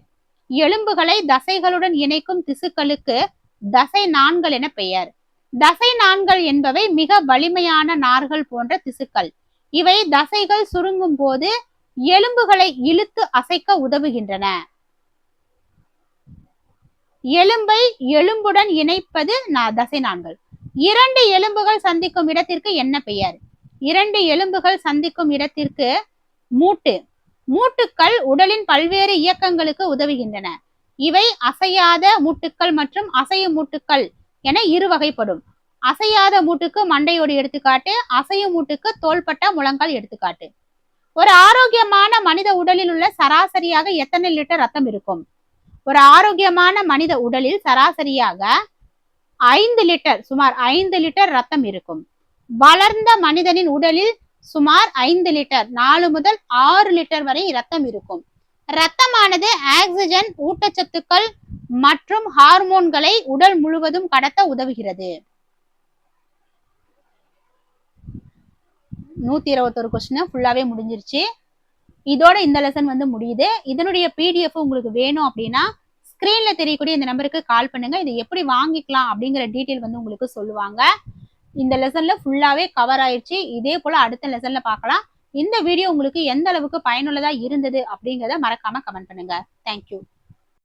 எலும்புகளை தசைகளுடன் இணைக்கும் திசுக்களுக்கு தசை நாண்கள் என பெயர். தசை நாண்கள் என்பவை மிக வலிமையான நார்கள் போன்ற திசுக்கள். இவை தசைகள் சுருங்கும் போது எலும்புகளை இழுத்து அசைக்க உதவுகின்றன. எலும்பை எலும்புடன் இணைப்பது தசை நாண்கள். இரண்டு எலும்புகள் சந்திக்கும் இடத்திற்கு என்ன பெயர்? இரண்டு எலும்புகள் சந்திக்கும் இடத்திற்கு மூட்டு. மூட்டுக்கள் உடலின் பல்வேறு இயக்கங்களுக்கு உதவுகின்றன. இவை அசையாத மூட்டுக்கள் மற்றும் அசையும் மூட்டுக்கள் என இரு வகைப்படும். அசையாத மூட்டுக்கு மண்டையோடு எடுத்துக்காட்டு, அசையும் மூட்டுக்கு தோள்பட்ட முழங்கால் எடுத்துக்காட்டு. ஒரு ஆரோக்கியமான மனித உடலில் உள்ள சராசரியாக எத்தனை லிட்டர் ரத்தம் இருக்கும்? ஒரு ஆரோக்கியமான மனித உடலில் சராசரியாக 5 லிட்டர், சுமார் 5 லிட்டர் ரத்தம் இருக்கும். வளர்ந்த மனிதனின் உடலில் சுமார் 5 லிட்டர், 4 முதல் 6 லிட்டர் வரை ரத்தம் இருக்கும். இரத்தமானது ஆக்சிஜன், ஊட்டச்சத்துக்கள் மற்றும் ஹார்மோன்களை உடல் முழுவதும் கடத்த உதவுகிறது. 121 கொஸ்டின் ஃபுல்லாவே முடிஞ்சிருச்சு. இதோட இந்த லெசன் முடியுது. இதனுடைய PDF உங்களுக்கு வேணும் அப்படின்னா ஸ்கிரீன்ல தெரியக்கூடிய இந்த நம்பருக்கு கால் பண்ணுங்க. இதை எப்படி வாங்கிக்கலாம் அப்படிங்கிற டீட்டெயில் உங்களுக்கு சொல்லுவாங்க. இந்த லெசன்ல ஃபுல்லாவே கவர் ஆயிடுச்சு. இதே போல அடுத்த லெசன்ல பார்க்கலாம். இந்த வீடியோ உங்களுக்கு எந்த அளவுக்கு பயனுள்ளதா இருந்தது அப்படிங்கிறத மறக்காம கமெண்ட் பண்ணுங்க. தேங்க்யூ.